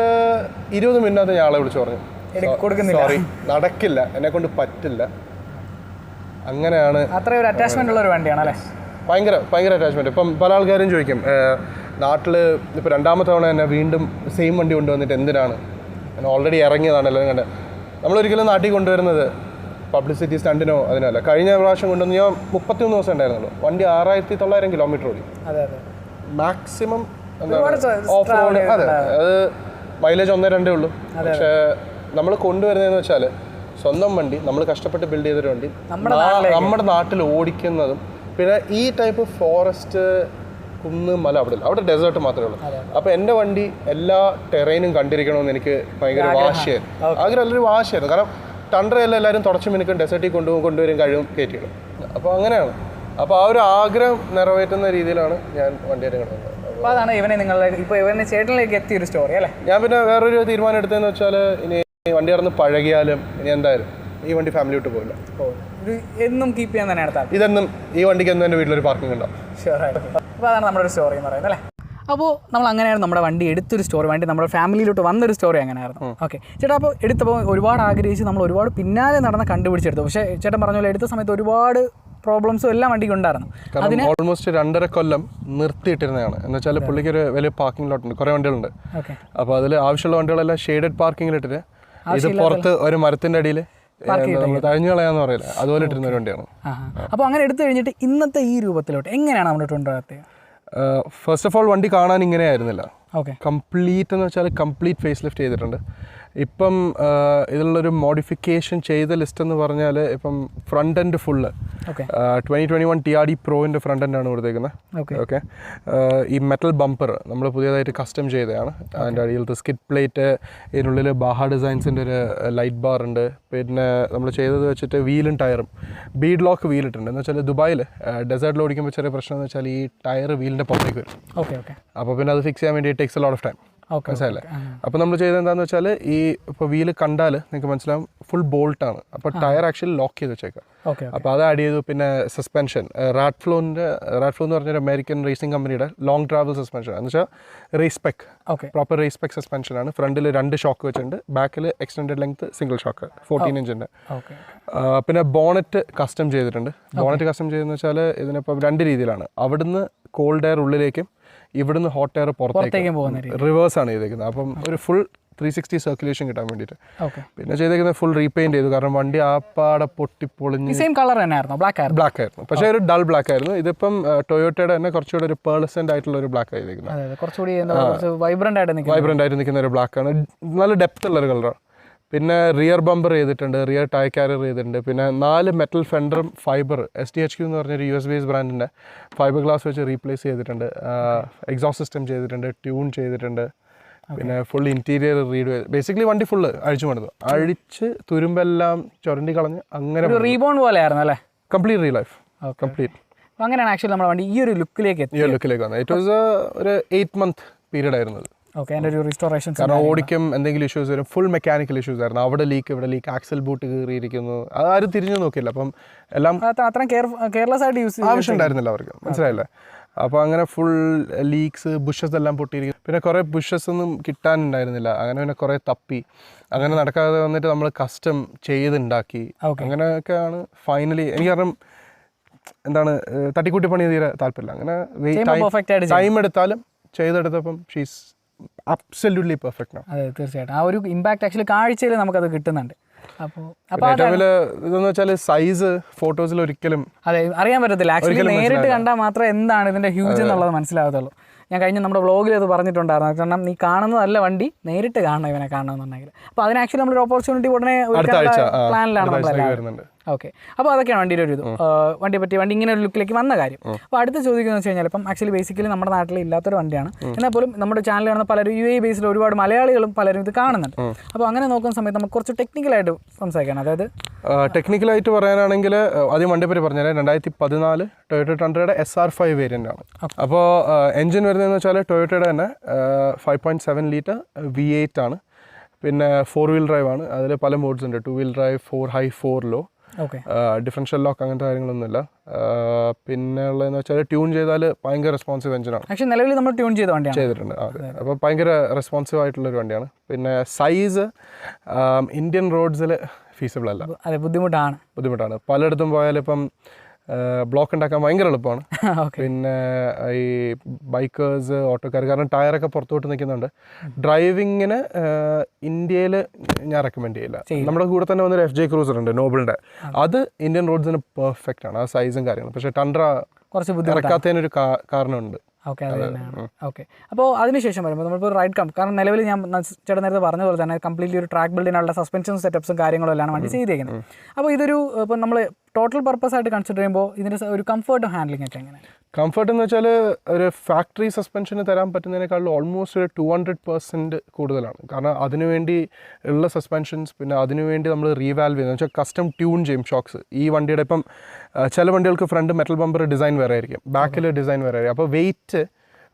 S1: 20 മിനിറ്റ് ഞാൻ ആളെ വിളിച്ചു പറഞ്ഞു സോറി നടക്കില്ല, എന്നെ കൊണ്ട് പറ്റില്ല. അങ്ങനെയാണ്.
S3: അത്രയും ഒരു അറ്റാച്ച്മെന്റ് ഉള്ള ഒരു വണ്ടിയാണ് അല്ലേ?
S1: ഭയങ്കര അറ്റാച്ച്മെൻറ്റ്. ഇപ്പം പല ആൾക്കാരും ചോദിക്കും നാട്ടിൽ ഇപ്പോൾ 2ാമത്തെ തവണ തന്നെ വീണ്ടും സെയിം വണ്ടി കൊണ്ടുവന്നിട്ട് എന്തിനാണ്, ഞാൻ ഓൾറെഡി ഇറങ്ങിയതാണ് എല്ലാവരും കണ്ട്. നമ്മളൊരിക്കലും നാട്ടിൽ കൊണ്ടുവരുന്നത് പബ്ലിസിറ്റി സ്റ്റണ്ടിനോ അതിനല്ല. കഴിഞ്ഞ പ്രാവശ്യം കൊണ്ടുവന്ന് ഞാൻ 33 ദിവസം ഉണ്ടായിരുന്നുള്ളൂ. വണ്ടി 6900 കിലോമീറ്റർ ഓടി. Maximum off road. അതെ, അത് മൈലേജ് 1-2 ഉള്ളൂ. പക്ഷേ നമ്മൾ കൊണ്ടുവരുന്നതെന്ന് വെച്ചാൽ സ്വന്തം വണ്ടി, നമ്മൾ കഷ്ടപ്പെട്ട് ബിൽഡ് ചെയ്തൊരു വണ്ടി നമ്മുടെ നാട്ടിൽ ഓടിക്കുന്നതും, പിന്നെ ഈ ടൈപ്പ് ഫോറസ്റ്റ്, കുന്ന്, മല അവിടെ ഡെസേർട്ട് മാത്രമേ ഉള്ളൂ. അപ്പോൾ എൻ്റെ വണ്ടി എല്ലാ ടെറൈനും കണ്ടിരിക്കണമെന്ന് എനിക്ക് ഭയങ്കര വാശിയായിരുന്നു. ആഗ്രഹം നല്ലൊരു വാശിയായിരുന്നു. കാരണം ടണ്ട്രയെല്ലാം എല്ലാവരും തുടച്ച് മിനുക്കും ഡെസേർട്ടിൽ കൊണ്ടുവരും കഴിവും കയറ്റിയിടും. അപ്പോൾ അങ്ങനെയാണ്. അപ്പോൾ ആ ഒരു ആഗ്രഹം നിറവേറ്റുന്ന രീതിയിലാണ് ഞാൻ വണ്ടിയുടെ കിടന്നത്.
S3: അപ്പോൾ അതാണ് ഇവനെ നിങ്ങളുടെ ഇപ്പോൾ ഇവനെ ചേട്ടനിലേക്ക് എത്തിയൊരു സ്റ്റോറി അല്ലേ? ഞാൻ
S1: പിന്നെ വേറൊരു തീരുമാനം എടുത്തതെന്ന് വെച്ചാൽ ഇനി വണ്ടി ഇറന്ന് പഴകിയാലും ഇനി എന്തായാലും ഈ വണ്ടി ഫാമിലി വിട്ട് പോകില്ല.
S3: ഇത് എന്നും കീപ്പ് ചെയ്യാൻ തന്നെയാണ് താല്പര്യം.
S1: ഇതെന്നും ഈ വണ്ടിക്ക് എന്നും എൻ്റെ വീട്ടിലൊരു പാർക്കിംഗ് ഉണ്ടാവും.
S3: ഷുവറായിട്ട്. അപ്പോൾ അതാണ് നമ്മുടെ ഒരു സ്റ്റോറി എന്ന് പറയുന്നത് അല്ലേ? അപ്പോൾ നമ്മൾ അങ്ങനെയാണ് നമ്മുടെ വണ്ടി എടുത്തൊരു സ്റ്റോറി, വണ്ടി നമ്മുടെ ഫാമിലിയിലോട്ട് വന്നൊരു സ്റ്റോറി അങ്ങനെയായിരുന്നു. ഓക്കെ ചേട്ടാ, അപ്പോൾ എടുത്തപ്പോൾ ഒരുപാട് ആഗ്രഹിച്ച് നമ്മൾ ഒരുപാട് പിന്നാലെ നടന്ന് കണ്ടുപിടിച്ചെടുത്തു. പക്ഷേ ചേട്ടൻ പറഞ്ഞ പോലെ എടുത്ത സമയത്ത് ഒരുപാട് പ്രോബ്ലംസും എല്ലാം വണ്ടിക്ക് ഉണ്ടായിരുന്നു. അതിന്
S1: ഓൾമോസ്റ്റ് 2.5 കൊല്ലം നിർത്തിയിട്ടിരുന്നതാണ്. എന്ന് വെച്ചാൽ പുള്ളിക്ക് ഒരു വലിയ പാർക്കിംഗ് ലോട്ടുണ്ട്, കുറേ വണ്ടികളുണ്ട്. അപ്പോൾ അതിൽ ആവശ്യമുള്ള വണ്ടികളെല്ലാം ഷെയ്ഡഡ് പാർക്കിങ്ങിലിട്ടിട്ട് ഇത് പുറത്ത് ഒരു മരത്തിൻ്റെ അടിയിൽ നമ്മൾ തഴഞ്ഞു കളയാന്ന് പറയില്ല, അതുപോലെ ഇട്ടിരുന്ന ഒരു വണ്ടിയാണ്.
S3: അപ്പോൾ അങ്ങനെ എടുത്തു കഴിഞ്ഞിട്ട് ഇന്നത്തെ ഈ രൂപത്തിലോട്ട് എങ്ങനെയാണ് നമ്മുടെ കൊണ്ടുവരാത്തത്?
S1: ഫസ്റ്റ് ഓഫ് ഓൾ വണ്ടി കാണാൻ ഇങ്ങനെ ആയിരുന്നില്ല. കംപ്ലീറ്റ് എന്ന് വെച്ചാൽ കംപ്ലീറ്റ് ഫേസ് ലിഫ്റ്റ് ചെയ്തിട്ടുണ്ട്. ഇപ്പം ഇതിലുള്ളൊരു മോഡിഫിക്കേഷൻ ചെയ്ത ലിസ്റ്റ് എന്ന് പറഞ്ഞാൽ ഇപ്പം ഫ്രണ്ട് എൻഡ് ഫുള്ള് 2021 TRD പ്രോവിൻ്റെ ഫ്രണ്ട് എൻഡാണ് കൊടുത്തേക്കുന്നത്. ഓക്കെ, ഈ മെറ്റൽ ബമ്പർ നമ്മൾ പുതിയതായിട്ട് കസ്റ്റം ചെയ്തതാണ്. അതിൻ്റെ അടിയിലത്തെ സ്കിഡ് പ്ലേറ്റ്, ഇതിനുള്ളിൽ ബാഹ ഡിസൈൻസിൻ്റെ ഒരു ലൈറ്റ് ബാർ ഉണ്ട്. പിന്നെ നമ്മൾ ചെയ്തത് വെച്ചിട്ട് വീലും ടയറും ബീഡ് ലോക്ക് വീലിട്ടുണ്ട്. എന്ന് വെച്ചാൽ ദുബായിൽ ഡെസേർട്ടിൽ ഓടിക്കുമ്പോൾ ചെറിയ പ്രശ്നം എന്ന് വെച്ചാൽ ഈ ടയർ വീലിൻ്റെ പുറത്തേക്ക് വരും. അപ്പോൾ പിന്നെ അത് ഫിക്സ് ചെയ്യാൻ വേണ്ടി takes a lot of time. മനസ്സിലല്ലേ? അപ്പോൾ നമ്മൾ ചെയ്തത് എന്താണെന്ന് വെച്ചാൽ ഈ ഇപ്പോൾ വീല് കണ്ടാൽ നിങ്ങൾക്ക് മനസ്സിലാവും ഫുൾ ബോൾട്ടാണ്. അപ്പോൾ ടയർ ആക്ച്വലി ലോക്ക് ചെയ്ത് വെച്ചേക്കാം. അപ്പോൾ അത് ആഡ് ചെയ്തു. പിന്നെ സസ്പെൻഷൻ റാറ്റ്ഫ്ലോ എന്ന് പറഞ്ഞൊരു അമേരിക്കൻ റേസിംഗ് കമ്പനിയുടെ ലോങ് ട്രാവൽ സസ്പെൻഷൻ എന്ന് വെച്ചാൽ റേസ്പെക്, പ്രോപ്പർ റേസ്പെക് സസ്പെൻഷനാണ്. ഫ്രണ്ടിൽ 2 ഷോക്ക് വെച്ചിട്ടുണ്ട്, ബാക്കിൽ എക്സ്റ്റൻഡഡ് ലെങ്ത് സിംഗിൾ ഷോക്ക് 14 ഇഞ്ചിൻ്റെ. പിന്നെ ബോണറ്റ് കസ്റ്റം ചെയ്തിട്ടുണ്ട്. ബോണറ്റ് കസ്റ്റം ചെയ്തെന്ന് വെച്ചാൽ ഇതിനിപ്പം 2 രീതിയിലാണ്. അവിടുന്ന് കോൾഡ് എയർ ഉള്ളിലേക്കും ഇവിടുന്ന് ഹോട്ട് എയർ പുറത്തേക്കും റിവേഴ്സാണ് ചെയ്തേക്കുന്നത്. അപ്പം ഒരു ഫുൾ 360 സർക്കുലേഷൻ കിട്ടാൻ വേണ്ടിയിട്ട്. പിന്നെ ചെയ്തേക്കുന്നത് ഫുൾ റീപെയിൻറ്റ് ചെയ്തു. കാരണം വണ്ടി ആപ്പാടെ പൊട്ടിപ്പൊളിഞ്ഞ് ബ്ലാക്ക് ആയിരുന്നു. പക്ഷേ ഒരു ഡൾ ബ്ലാക്ക് ആയിരുന്നു. ഇതിപ്പം ടൊയോട്ടയുടെ തന്നെ കുറച്ചുകൂടെ ഒരു പേഴ്സൻ്റ് ആയിട്ടുള്ള ഒരു ബ്ലാക്ക് ആയിരിക്കുന്നത്. വൈബ്രൻ്റ് ആയിട്ട് നിൽക്കുന്ന ഒരു ബ്ലാക്കാണ്. നല്ല ഡെപ്ത് ഉള്ളൊരു കളറാണ്. പിന്നെ റിയർ ബമ്പർ ചെയ്തിട്ടുണ്ട്, റിയർ ടയർ ക്യാരിയർ ചെയ്തിട്ടുണ്ട്. പിന്നെ 4 മെറ്റൽ ഫെൻഡറും ഫൈബർ STHQ എന്ന് പറഞ്ഞൊരു US ബേസ് ബ്രാൻഡിൻ്റെ ഫൈബർ ഗ്ലാസ് വെച്ച് റീപ്ലേസ് ചെയ്തിട്ടുണ്ട്. എക്സോസ്റ്റ് സിസ്റ്റം ചെയ്തിട്ടുണ്ട്, ട്യൂൺ ചെയ്തിട്ടുണ്ട്. പിന്നെ ഫുൾ ഇൻറ്റീരിയർ റീഡ് ചെയ്ത് ബേസിക്കലി വണ്ടി ഫുള്ള് അഴിച്ചു പണിതു. അഴിച്ച് തുരുമ്പെല്ലാം ചുരണ്ടി കളഞ്ഞ് അങ്ങനെ
S3: റീബോൺ പോലെയായിരുന്നു അല്ലേ?
S1: Complete relife complete.
S3: അങ്ങനെയാണ് ആക്ച്വലി നമ്മുടെ വണ്ടി ഈ ഒരു ലുക്കിലേക്ക്
S1: വന്നത്. ഇറ്റ് വാസ് ഒരു 8 month പീരീഡ് ആയിരുന്നു. കാരണം ഓടിക്കും എന്തെങ്കിലും ഇഷ്യൂസ് വരും, ഫുൾ മെക്കാനിക്കൽ ഇഷ്യൂസ് ആയിരുന്നു. അവിടെ ലീക്ക്, ഇവിടെ ലീക്ക്, ആക്സൽ ബൂട്ട് കയറിയിരിക്കുന്നു, അതാരും തിരിഞ്ഞു നോക്കില്ല. അപ്പം എല്ലാം
S3: കെയർലെസ് ആയിട്ട് യൂസ്
S1: ആവശ്യം ഉണ്ടായിരുന്നില്ല അവർക്ക്, മനസ്സിലായില്ലേ? അപ്പോൾ അങ്ങനെ ഫുൾ ലീക്സ്, ബുഷസ് എല്ലാം പൊട്ടിയിരിക്കും. പിന്നെ കുറേ ബുഷസ് ഒന്നും കിട്ടാനുണ്ടായിരുന്നില്ല. അങ്ങനെ പിന്നെ കുറേ തപ്പി അങ്ങനെ നടക്കാതെ വന്നിട്ട് നമ്മൾ കസ്റ്റം ചെയ്തുണ്ടാക്കി. അങ്ങനെയൊക്കെയാണ് ഫൈനലി. എനിക്ക് കാരണം എന്താണ് തട്ടിക്കൂട്ടി പണി തീരെ താല്പര്യമില്ല. അങ്ങനെ ടൈം എടുത്താലും ചെയ്തെടുത്തപ്പം ഷീസ് അബ്സല്യൂട്ട്ലി പെർഫെക്റ്റ് ആണ്.
S3: അതെ, തീർച്ചയായിട്ടും ആ ഒരു ഇമ്പാക്ട് ആക്ച്വലി കാഴ്ചയിൽ നമുക്കത് കിട്ടുന്നുണ്ട്.
S1: അപ്പോൾ ഏറ്റവും വലിയ ഇതെന്ന് വെച്ചാൽ സൈസ് ഫോട്ടോസിൽ ഒരിക്കലും
S3: അറിയാൻ പറ്റത്തില്ല. ആക്ച്വലി നേരിട്ട് കണ്ടാൽ മാത്രമേ എന്താണ് ഇതിന്റെ ഹ്യൂജ് എന്നുള്ളത് മനസ്സിലാകത്തുള്ളൂ. ഞാൻ കഴിഞ്ഞ നമ്മുടെ വ്ളോഗിൽ അത് പറഞ്ഞിട്ടുണ്ടായിരുന്നു. കാരണം നീ കാണുന്നതല്ല വണ്ടി, നേരിട്ട് കാണണം ഇവനെ കാണണമെന്നുണ്ടെങ്കിൽ. അപ്പോൾ അതിന് ആക്ച്വലി നമ്മളൊരു ഓപ്പർച്യൂണിറ്റി ഉടനെ പ്ലാനിലാണ് നമ്മളെല്ലാം. ഓക്കെ, അപ്പോൾ അതൊക്കെയാണ് വണ്ടിയുടെ ഒരു ഇത്. വണ്ടിയെ പറ്റി വണ്ടി ഇങ്ങനെ ഒരു ലുക്കിലേക്ക് വന്ന കാര്യം. അപ്പോൾ അടുത്ത് ചോദിക്കുന്നത് വെച്ച് കഴിഞ്ഞാൽ ഇപ്പം ആക്ച്വലി ബേസിക്കലി നമ്മുടെ നാട്ടിൽ ഇല്ലാത്തൊരു വണ്ടിയാണ്. എന്നാൽ പോലും നമ്മുടെ ചാനൽ കാണുന്ന പലരും UAE ബേസിൽ ഒരുപാട് മലയാളികളും പലരും ഇത് കാണുന്നുണ്ട്. അപ്പോൾ അങ്ങനെ നോക്കുന്ന സമയത്ത് നമുക്ക് കുറച്ച് ടെക്നിക്കലായിട്ട് സംസാരിക്കണം. അതായത്
S1: ടെക്നിക്കലായിട്ട് പറയാനാണെങ്കിൽ ആദ്യം വണ്ടിയെ പറ്റി പറഞ്ഞാൽ 2014 ടൊയോട്ട ടണ്ട്രയുടെ SR5 വേരിയൻ്റ് ആണ്. അപ്പോൾ എഞ്ചിൻ വരുന്നത് വരുന്നതെന്ന് വെച്ചാൽ ടൊയോട്ടയുടെ തന്നെ 5.7 ലിറ്റർ V8 ആണ്. പിന്നെ 4 വീൽ ഡ്രൈവ് ആണ്. അതിൽ പല മോഡ്സ് ഉണ്ട്. 2 wheel drive, 4 high, 4 low. Differential lock അങ്ങനത്തെ കാര്യങ്ങളൊന്നുമില്ല. പിന്നെ ഉള്ളതെന്ന് വെച്ചാൽ ട്യൂൺ ചെയ്താൽ ഭയങ്കര റെസ്പോൺസീവ് എഞ്ചിനാണ്.
S3: പക്ഷേ നിലവിൽ നമ്മൾ ട്യൂൺ ചെയ്ത വണ്ടിയാണ്
S1: ചെയ്തിട്ടുണ്ട്. അതെ, അപ്പോൾ ഭയങ്കര റെസ്പോൺസീവ് ആയിട്ടുള്ളൊരു വണ്ടിയാണ്. പിന്നെ സൈസ് ഇന്ത്യൻ റോഡ്സിൽ ഫീസിബിൾ അല്ല.
S3: അതെ, ബുദ്ധിമുട്ടാണ്.
S1: പലയിടത്തും പോയാലും ഇപ്പം ബ്ലോക്ക് ഉണ്ടാക്കാൻ ഭയങ്കര എളുപ്പമാണ്. പിന്നെ ഈ ബൈക്കേഴ്സ്, ഓട്ടോക്കാർ, കാരണം ടയറൊക്കെ പുറത്തോട്ട് നിൽക്കുന്നുണ്ട്. ഡ്രൈവിങ്ങിന് ഇന്ത്യയിൽ ഞാൻ റെക്കമെൻഡ് ചെയ്യില്ല. നമ്മുടെ കൂടെ തന്നെ വന്നൊരു FJ ക്രൂസർ ഉണ്ട്, നോബിളിൻ്റെ. അത് ഇന്ത്യൻ റോഡ്സിന് പെർഫെക്റ്റ് ആണ്, ആ സൈസും കാര്യങ്ങളും. പക്ഷേ ടണ്ട്ര
S3: കുറച്ച്
S1: ഇറക്കാത്തതിനൊരു കാരണമുണ്ട്.
S3: ഓക്കെ, അത് തന്നെയാണ്. ഓക്കെ, അപ്പോൾ അതിനുശേഷം വരുമ്പോൾ നമ്മളിപ്പോൾ റൈഡ് കാരണം നിലവിൽ ഞാൻ ചേട്ടൻ നേരത്തെ പറഞ്ഞ പോലെ തന്നെ കംപ്ലീറ്റ്ലി ഒരു ട്രാക്ക് ബിൽഡിനുള്ള സസ്പെൻഷൻ സെറ്റപ്സും കാര്യങ്ങളും എല്ലാം വണ്ടി ചെയ്തേക്കുന്നത്. അപ്പോൾ ഇതൊരു ഇപ്പം നമ്മൾ ടോട്ടൽ പർപ്പസ് ആയിട്ട് കൺസിഡർ ചെയ്യുമ്പോൾ ഇതിൻ്റെ ഒരു കംഫർട്ടും ഹാൻഡ്ലിംഗ് ഒക്കെ എങ്ങനെ?
S1: കംഫർട്ട് എന്ന് വെച്ചാൽ ഒരു ഫാക്ടറി സസ്പെൻഷന് തരാൻ പറ്റുന്നതിനേക്കാളും ഓൾമോസ്റ്റ് ഒരു 200% കൂടുതലാണ്. കാരണം അതിനുവേണ്ടി ഉള്ള സസ്പെൻഷൻസ്, പിന്നെ അതിനുവേണ്ടി നമ്മൾ റീവാൽവ് ചെയ്യുന്നത് വെച്ചാൽ കസ്റ്റം ട്യൂൺ ചെയ്യും ഷോക്സ്. ഈ വണ്ടിയുടെ ഇപ്പം ചില വണ്ടികൾക്ക് ഫ്രണ്ട് മെറ്റൽ ബമ്പർ ഡിസൈൻ വേറെ ആയിരിക്കും, ബാക്കിൽ ഡിസൈൻ വേറെ ആയിരിക്കും. അപ്പോൾ വെയിറ്റ്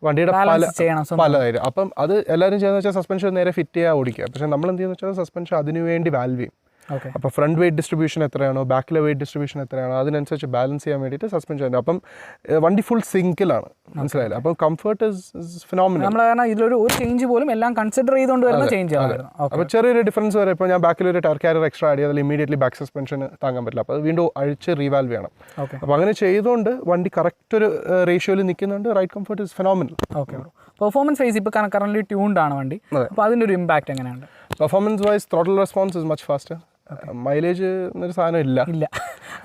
S1: വണ്ടിയുടെ പലതായിരിക്കും. അപ്പം അത് എല്ലാവരും ചെയ്യുന്നത് വെച്ചാൽ സസ്പെൻഷൻ നേരെ ഫിറ്റ് ചെയ്യുക, ഓടിക്കുക. പക്ഷേ നമ്മൾ എന്ത് ചെയ്യുന്നത് വെച്ചാൽ സസ്പെൻഷൻ അതിനുവേണ്ടി വാൽവ് ചെയ്യും. അപ്പോൾ ഫ്രണ്ട് വെയിറ്റ് ഡിസ്ട്രിബ്യൂഷൻ എത്രയാണോ, ബാക്കിലെ വെയിറ്റ് ഡിസ്ട്രിബ്യൂഷൻ എത്രയാണോ, അതിനനുസരിച്ച് ബാലൻസ് ചെയ്യാൻ വേണ്ടിയിട്ട് സസ്പെൻഷൻ ഉണ്ട്. അപ്പം വണ്ടി ഫുൾ സിങ്കിലാണ്, മനസ്സിലായില്ല. അപ്പം കംഫർട്ട് ഇസ് ഫിനോമിനൽ.
S3: നമ്മൾ കാരണം ഇതിലൊരു ചേഞ്ച് പോലും എല്ലാം കൺസിഡർ ചെയ്തുകൊണ്ട് വരുന്ന ചേഞ്ച് ആണ്.
S1: അപ്പോൾ ചെറിയൊരു ഡിഫറൻസ് വരെ ഇപ്പോൾ ഞാൻ ബാക്കിൽ ഒരു ടയർ ക്യാരിയർ എക്സ്ട്രാ ആഡ് ചെയ്താൽ ഇമീഡിയറ്റ്ലി ബാക്ക് സസ്പെൻഷൻ താങ്ങാൻ പറ്റില്ല. അപ്പോൾ അത് വീണ്ടും അഴിച്ച് റീവാൽവ് ചെയ്യണം. അപ്പോൾ അങ്ങനെ ചെയ്തുകൊണ്ട് വണ്ടി കറക്റ്റ് ഒരു റേഷ്യോയിൽ നിൽക്കുന്നുണ്ട്. Ride comfort is phenomenal.
S3: Okay, performance wise ഇപ്പോൾ കറന്റ് ട്യൂൺഡ് ആണ് വണ്ടി. അപ്പോൾ അതിൻ്റെ ഒരു ഇമ്പാക്ട് എങ്ങനെയുണ്ട്?
S1: Performance wise throttle response is much faster. Mileage എന്നൊരു സാധനം ഇല്ല.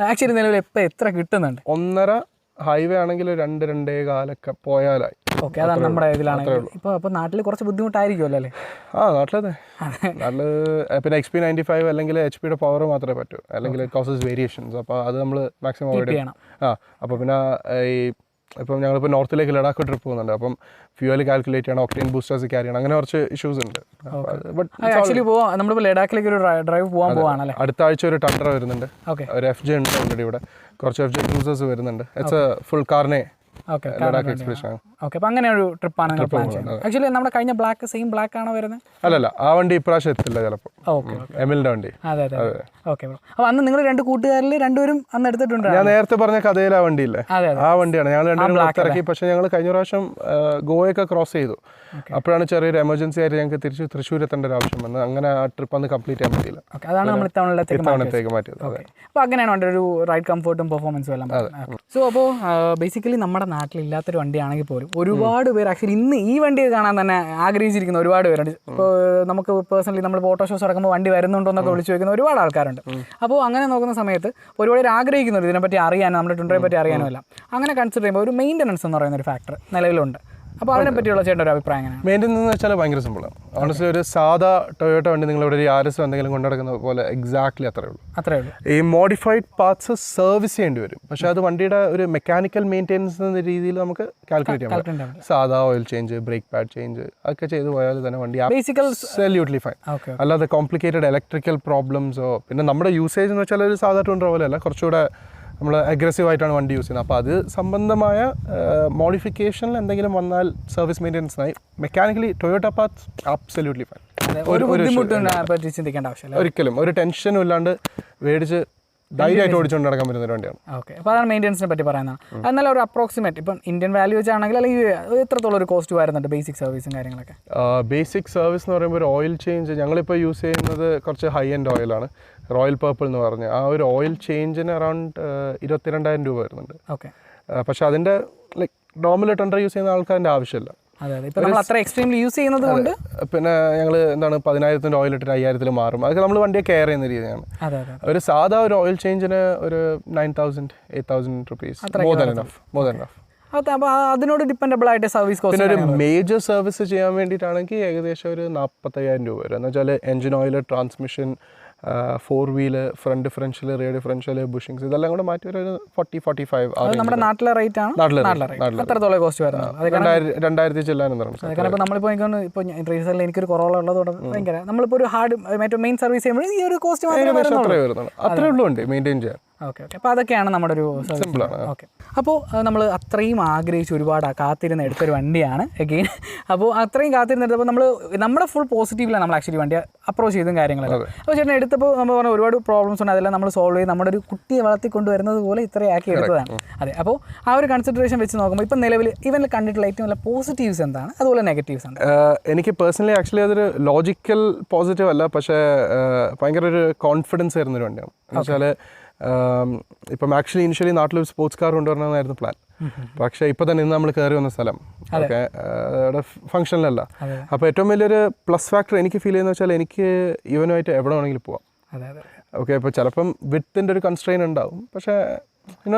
S3: ആക്ച്വലി നിലവിൽ ഇപ്പോൾ എത്ര കിട്ടുന്നുണ്ട്?
S1: 1.5 ഹൈവേ ആണെങ്കിൽ 2-2.25 പോയാലായി.
S3: ഓക്കെ, അതാണ് നമ്മുടെ ഇതിലാണെങ്കിൽ. ഇപ്പോൾ നാട്ടിൽ കുറച്ച് ബുദ്ധിമുട്ടായിരിക്കുമല്ലോ അല്ലേ?
S1: നാട്ടിലതെ. നാട്ടിൽ പിന്നെ XP95 അല്ലെങ്കിൽ HP പവർ മാത്രമേ പറ്റൂ, അല്ലെങ്കിൽ കോസസ് വേരിയേഷൻസ്. അപ്പോൾ അത് നമ്മൾ മാക്സിമം അവോയ്ഡ് ചെയ്യണം. അപ്പോൾ പിന്നെ ഈ ഇപ്പം ഞങ്ങളിപ്പോൾ നോർത്തിലേക്ക് ലഡാക്ക് ട്രിപ്പ് പോകുന്നുണ്ട്. അപ്പം ഫ്യൂവൽ കാൽക്കുലേറ്റ് ചെയ്യണം, ഓക്ടേൻ ബൂസ്റ്റേഴ്സ് ക്യാരി ചെയ്യണം, അങ്ങനെ കുറച്ച് ഇഷ്യൂസ് ഉണ്ട്.
S3: ആക്ച്വലി നമ്മളിപ്പോൾ ലഡാക്കിലേക്ക് ഒരു ഡ്രൈവ് പോകാൻ പോവാണല്ലേ?
S1: അടുത്ത ആഴ്ച ഒരു ടണ്ടർ വരുന്നുണ്ട്, ഒരു FJ ഉണ്ട് ഓൾറെഡി. ഇവിടെ കുറച്ച് FJ ക്രൂസേഴ്സ് വരുന്നുണ്ട്. ഇറ്റ്സ് എ ഫുൾ കാർനെ ലഡാക്ക് എക്സ്പീരിയൻസ്.
S3: ഓക്കെ, അപ്പോൾ അങ്ങനെ ഒരു ട്രിപ്പാണ് നിങ്ങൾ പ്ലാൻ ചെയ്യുന്നത്. ആക്ച്വലി നമ്മുടെ കഴിഞ്ഞ സെയിം ബ്ലാക്ക് ആണോ വരുന്നത്?
S1: അല്ലല്ല, ആ വണ്ടി ഇപ്രാവശ്യം എത്തില്ല ചിലപ്പോൾ.
S3: ഓക്കെ,
S1: എമിലിൻ്റെ വണ്ടി.
S3: അതെ. ഓക്കെ ബ്രോ, അപ്പോൾ അന്ന് നിങ്ങൾ 2 കൂട്ടുകാരിൽ രണ്ടുപേരും അന്ന് എടുത്തിട്ടുണ്ട്.
S1: ഞാൻ നേരത്തെ പറഞ്ഞ കഥയിൽ ആ വണ്ടിയില്ലേ, ആ വണ്ടിയാണ്. ഞങ്ങൾ രണ്ടുപേരും ഇറക്കി. പക്ഷേ ഞങ്ങൾ കഴിഞ്ഞ പ്രാവശ്യം ഗോവയൊക്കെ ക്രോസ് ചെയ്തു. അപ്പോഴാണ് ചെറിയൊരു എമർജൻസി ആയിട്ട് ഞങ്ങൾക്ക് തിരിച്ച് തൃശ്ശൂർ എത്തേണ്ട ഒരു ആവശ്യം വന്നത്. അങ്ങനെ ആ ട്രിപ്പ് അന്ന് കംപ്ലീറ്റ് ചെയ്യാൻ പറ്റിയില്ല.
S3: അതാണ് നമ്മൾ
S1: ഇത്തവണത്തേക്ക് മാറ്റിയത്.
S3: അപ്പോൾ അങ്ങനെയാണ് വണ്ടി ഒരു റൈഡ് കംഫർട്ടും പെർഫോമൻസും എല്ലാം. സോ അപ്പോൾ ബേസിക്കലി നമ്മുടെ നാട്ടിലില്ലാത്തൊരു വണ്ടിയാണെങ്കിൽ പോലും ഒരുപാട് പേര് ആക്ച്വലി ഇന്ന് ഈ വണ്ടി കാണാൻ തന്നെ ആഗ്രഹിച്ചിരിക്കുന്ന ഒരുപാട് പേരുണ്ട്. ഇപ്പോൾ നമുക്ക് പേഴ്സണലി നമ്മൾ ഫോട്ടോ ഷോസ് ഇറക്കുമ്പോൾ വണ്ടി വരുന്നുണ്ടോ എന്നൊക്കെ വിളിച്ചു ചോദിക്കുന്ന ഒരുപാട് ആൾക്കാരുണ്ട്. അപ്പോൾ അങ്ങനെ നോക്കുന്ന സമയത്ത് ഒരുപാട് പേര് ആഗ്രഹിക്കുന്നുണ്ട് ഇതിനെപ്പറ്റി അറിയാനും നമ്മുടെ ടുണ്ടറെ പറ്റി അറിയാനും എല്ലാം. അങ്ങനെ കൺസിഡർ ചെയ്യുമ്പോൾ ഒരു മെയിൻ്റനൻസ് എന്ന് പറയുന്ന ഒരു ഫാക്ടർ നിലവിലുണ്ട്. അപ്പോൾ അതിനെപ്പറ്റിയുള്ള ചേട്ടൻ്റെ ഒരു അഭിപ്രായം എങ്ങനെയാണ്?
S1: മെയിൻ്റനൻസ് എന്ന് വെച്ചാൽ ഭയങ്കര സിമ്പിളാണ്. ഓണസ്റ്റ്ലി ഒരു സാധാ ടൊയോട്ട വണ്ടി നിങ്ങളിവിടെ ഒരു യാരിസ് എന്തെങ്കിലും കൊണ്ടുനടക്കുന്ന പോലെ എക്സാക്ട്ലി അത്രേ ഉള്ളൂ. ഈ മോഡിഫൈഡ് പാർട്സ് സർവീസ് ചെയ്യേണ്ടി വരും. പക്ഷേ അത് വണ്ടിയുടെ ഒരു മെക്കാനിക്കൽ മെയിൻ്റെനൻസ് എന്ന രീതിയിൽ നമുക്ക് കാൽക്കുലേറ്റ് ചെയ്യാൻ പറ്റും. സാധാ oil change, brake pad change ഒക്കെ ചെയ്ത് പോയാൽ തന്നെ വണ്ടി അബ്സല്യൂട്ട്ലി ഫൈൻ. അല്ലാതെ കോംപ്ലിക്കേറ്റഡ് ഇലക്ട്രിക്കൽ പ്രോബ്ലംസോ, പിന്നെ നമ്മുടെ യൂസേജ് എന്ന് വെച്ചാൽ ഒരു സാധാ ടൂണ്ടർ പോലെ അല്ല, കുറച്ചുകൂടെ നമ്മൾ അഗ്രസീവായിട്ടാണ് വണ്ടി യൂസ് ചെയ്യുന്നത്. അപ്പോൾ അത് സംബന്ധമായ മോഡിഫിക്കേഷനിൽ എന്തെങ്കിലും വന്നാൽ സർവീസ് മെയിൻ്റെനൻസിനായി mechanically Toyota parts absolutely fine. ഒരിക്കലും ഒരു ടെൻഷനും ഇല്ലാണ്ട് മേടിച്ച് ധൈര്യമായിട്ട് ഓടിച്ചുകൊണ്ട് നടക്കാൻ പറ്റുന്ന ഒരു വണ്ടിയാണ്.
S3: ഓക്കെ, അപ്പോൾ അതാണ് മെയിൻ്റെനൻസിനെ പറ്റി പറയുന്നത്. എന്നാൽ ഒരു അപ്രോക്സിമേറ്റ് ഇപ്പം ഇന്ത്യൻ വാല്യൂ വെച്ചാണെങ്കിൽ അല്ലെങ്കിൽ എത്രത്തോളം ഒരു കോസ്റ്റ് വരുന്നുണ്ട് ബേസിക് സർവീസും കാര്യങ്ങളൊക്കെ?
S1: ബേസിക് സർവീസ് എന്ന് പറയുമ്പോൾ ഒരു ഓയിൽ ചേഞ്ച് ഞങ്ങളിപ്പോൾ യൂസ് ചെയ്യുന്നത് കുറച്ച് ഹൈ എൻഡ് ഓയിലാണ്, റോയൽ പർപ്പിൾ എന്ന് പറഞ്ഞ്. ആ ഒരു ഓയിൽ ചേഞ്ചിന് അറൗണ്ട് 22,000 രൂപ വരുന്നുണ്ട്.
S3: ഓക്കെ,
S1: പക്ഷേ അതിൻ്റെ ലൈക്ക് നോർമൽ ടണ്ടർ യൂസ് ചെയ്യുന്ന ആൾക്കാരുടെ ആവശ്യമില്ല.
S3: ഇപ്പോൾ നമ്മൾ അത്ര എക്സ്ട്രീംലി യൂസ് ചെയ്യുന്നത് കൊണ്ട്
S1: പിന്നെ ഞങ്ങൾ 10,000 ഓയിൽ ഇട്ടിട്ട് 5,000 മാറും. അതൊക്കെ നമ്മൾ വണ്ടിയെ കെയർ ചെയ്യുന്ന രീതിയാണ്. ഒരു സാധാ ഒരു ഓയിൽ ചേഞ്ചിന് ഒരു 9,000-8,000 rupees മോർ ദാൻ എനഫ്.
S3: അപ്പോൾ അതിനോട് ഡിപ്പെൻഡബിൾ ആയിട്ട് സർവീസ് കോസ്റ്റ്.
S1: പിന്നെ ഒരു മേജർ സർവീസ് ചെയ്യാൻ വേണ്ടിയിട്ടാണെങ്കിൽ ഏകദേശം ഒരു 45,000 രൂപ വരും. എന്ന് വെച്ചാൽ engine oil, transmission, 4 wheel, front differential, rear differential, bushings, ഇതെല്ലാം കൂടെ മാറ്റി ഒരു 40-45.
S3: നമ്മുടെ നാട്ടിലെ റേറ്റ് ആണ്. അത്രത്തോളം കോസ്റ്റ് വരുന്നത്
S1: 2,000 ചെല്ലാനും തുടങ്ങും.
S3: കാരണം ഇപ്പോൾ നമ്മളിപ്പോൾ ഇപ്പോൾ റീസെൻ്റിൽ എനിക്കൊരു കൊറോള ഉള്ളതുകൊണ്ട് ഭയങ്കര നമ്മളിപ്പോൾ ഒരു ഹാർഡ് മെയിൻ സർവീസ് ചെയ്യുമ്പോൾ ഈ ഒരു കോസ്റ്റ്
S1: അത്രേ വരുന്നുള്ളൂ. അത്രേ ഉള്ളൂ വണ്ടി മെയിൻറ്റെയിൻ ചെയ്യാൻ.
S3: Okay okay. അപ്പോൾ അതൊക്കെയാണ് നമ്മുടെ ഒരു
S1: സിമ്പിളാണ്.
S3: ഓക്കെ. അപ്പോൾ നമ്മൾ അത്രയും ആഗ്രഹിച്ച് ഒരുപാട് കാത്തിരുന്ന് എടുത്തൊരു വണ്ടിയാണ് അഗെയിൻ. അപ്പോൾ അത്രയും കാത്തിരുന്നെടുത്തപ്പോൾ നമ്മുടെ ഫുൾ പോസിറ്റീവിലാണ് നമ്മൾ ആക്ച്വലി വണ്ടി അപ്രോച്ച് ചെയ്തും കാര്യങ്ങളൊക്കെ. അപ്പോൾ ചേട്ടൻ എടുത്തപ്പോൾ നമ്മൾ പറഞ്ഞ ഒരുപാട് പ്രോബ്ലംസ് ഉണ്ട്, അതെല്ലാം നമ്മൾ സോൾവ് ചെയ്ത് നമ്മുടെ ഒരു കുട്ടിയെ വളർത്തിക്കൊണ്ടുവരുന്നത് പോലെ ഇത്രയാക്കി എടുത്തതാണ്. അതെ. അപ്പോൾ ആ ഒരു കൺസിഡറേഷൻ വെച്ച് നോക്കുമ്പോൾ ഇപ്പം നിലവിൽ ഇവനിൽ കണ്ടിട്ടുള്ള ഏറ്റവും നല്ല പോസിറ്റീവ്സ് എന്താണ്, അതുപോലെ നെഗറ്റീവ്സ് ഉണ്ട്?
S1: എനിക്ക് പേഴ്സണലി ആക്ച്വലി അതൊരു ലോജിക്കൽ പോസിറ്റീവ് അല്ല, പക്ഷേ ഭയങ്കര ഒരു കോൺഫിഡൻസ് ആയിരുന്നൊരു വണ്ടിയാണ്. എന്ന് വെച്ചാൽ ഇപ്പം ആക്ച്വലി ഇനിഷ്യലി നാട്ടിൽ ഒരു സ്പോർട്സ് കാർ കൊണ്ടുവരണമെന്നായിരുന്നു പ്ലാൻ. പക്ഷേ ഇപ്പോൾ തന്നെ ഇന്ന് നമ്മൾ കയറി വന്ന സ്ഥലം ഓക്കെ അവിടെ ഫംഗ്ഷനിലല്ല. അപ്പോൾ ഏറ്റവും വലിയൊരു പ്ലസ് ഫാക്ടർ എനിക്ക് ഫീൽ ചെയ്യുന്നത് വെച്ചാൽ എനിക്ക് ഇവനുമായിട്ട് എവിടെ വേണമെങ്കിലും പോവാം. ഓക്കെ. ഇപ്പോൾ ചിലപ്പം വിത്തിൻ്റെ ഒരു കൺസ്ട്രെയിൻ ഉണ്ടാവും, പക്ഷേ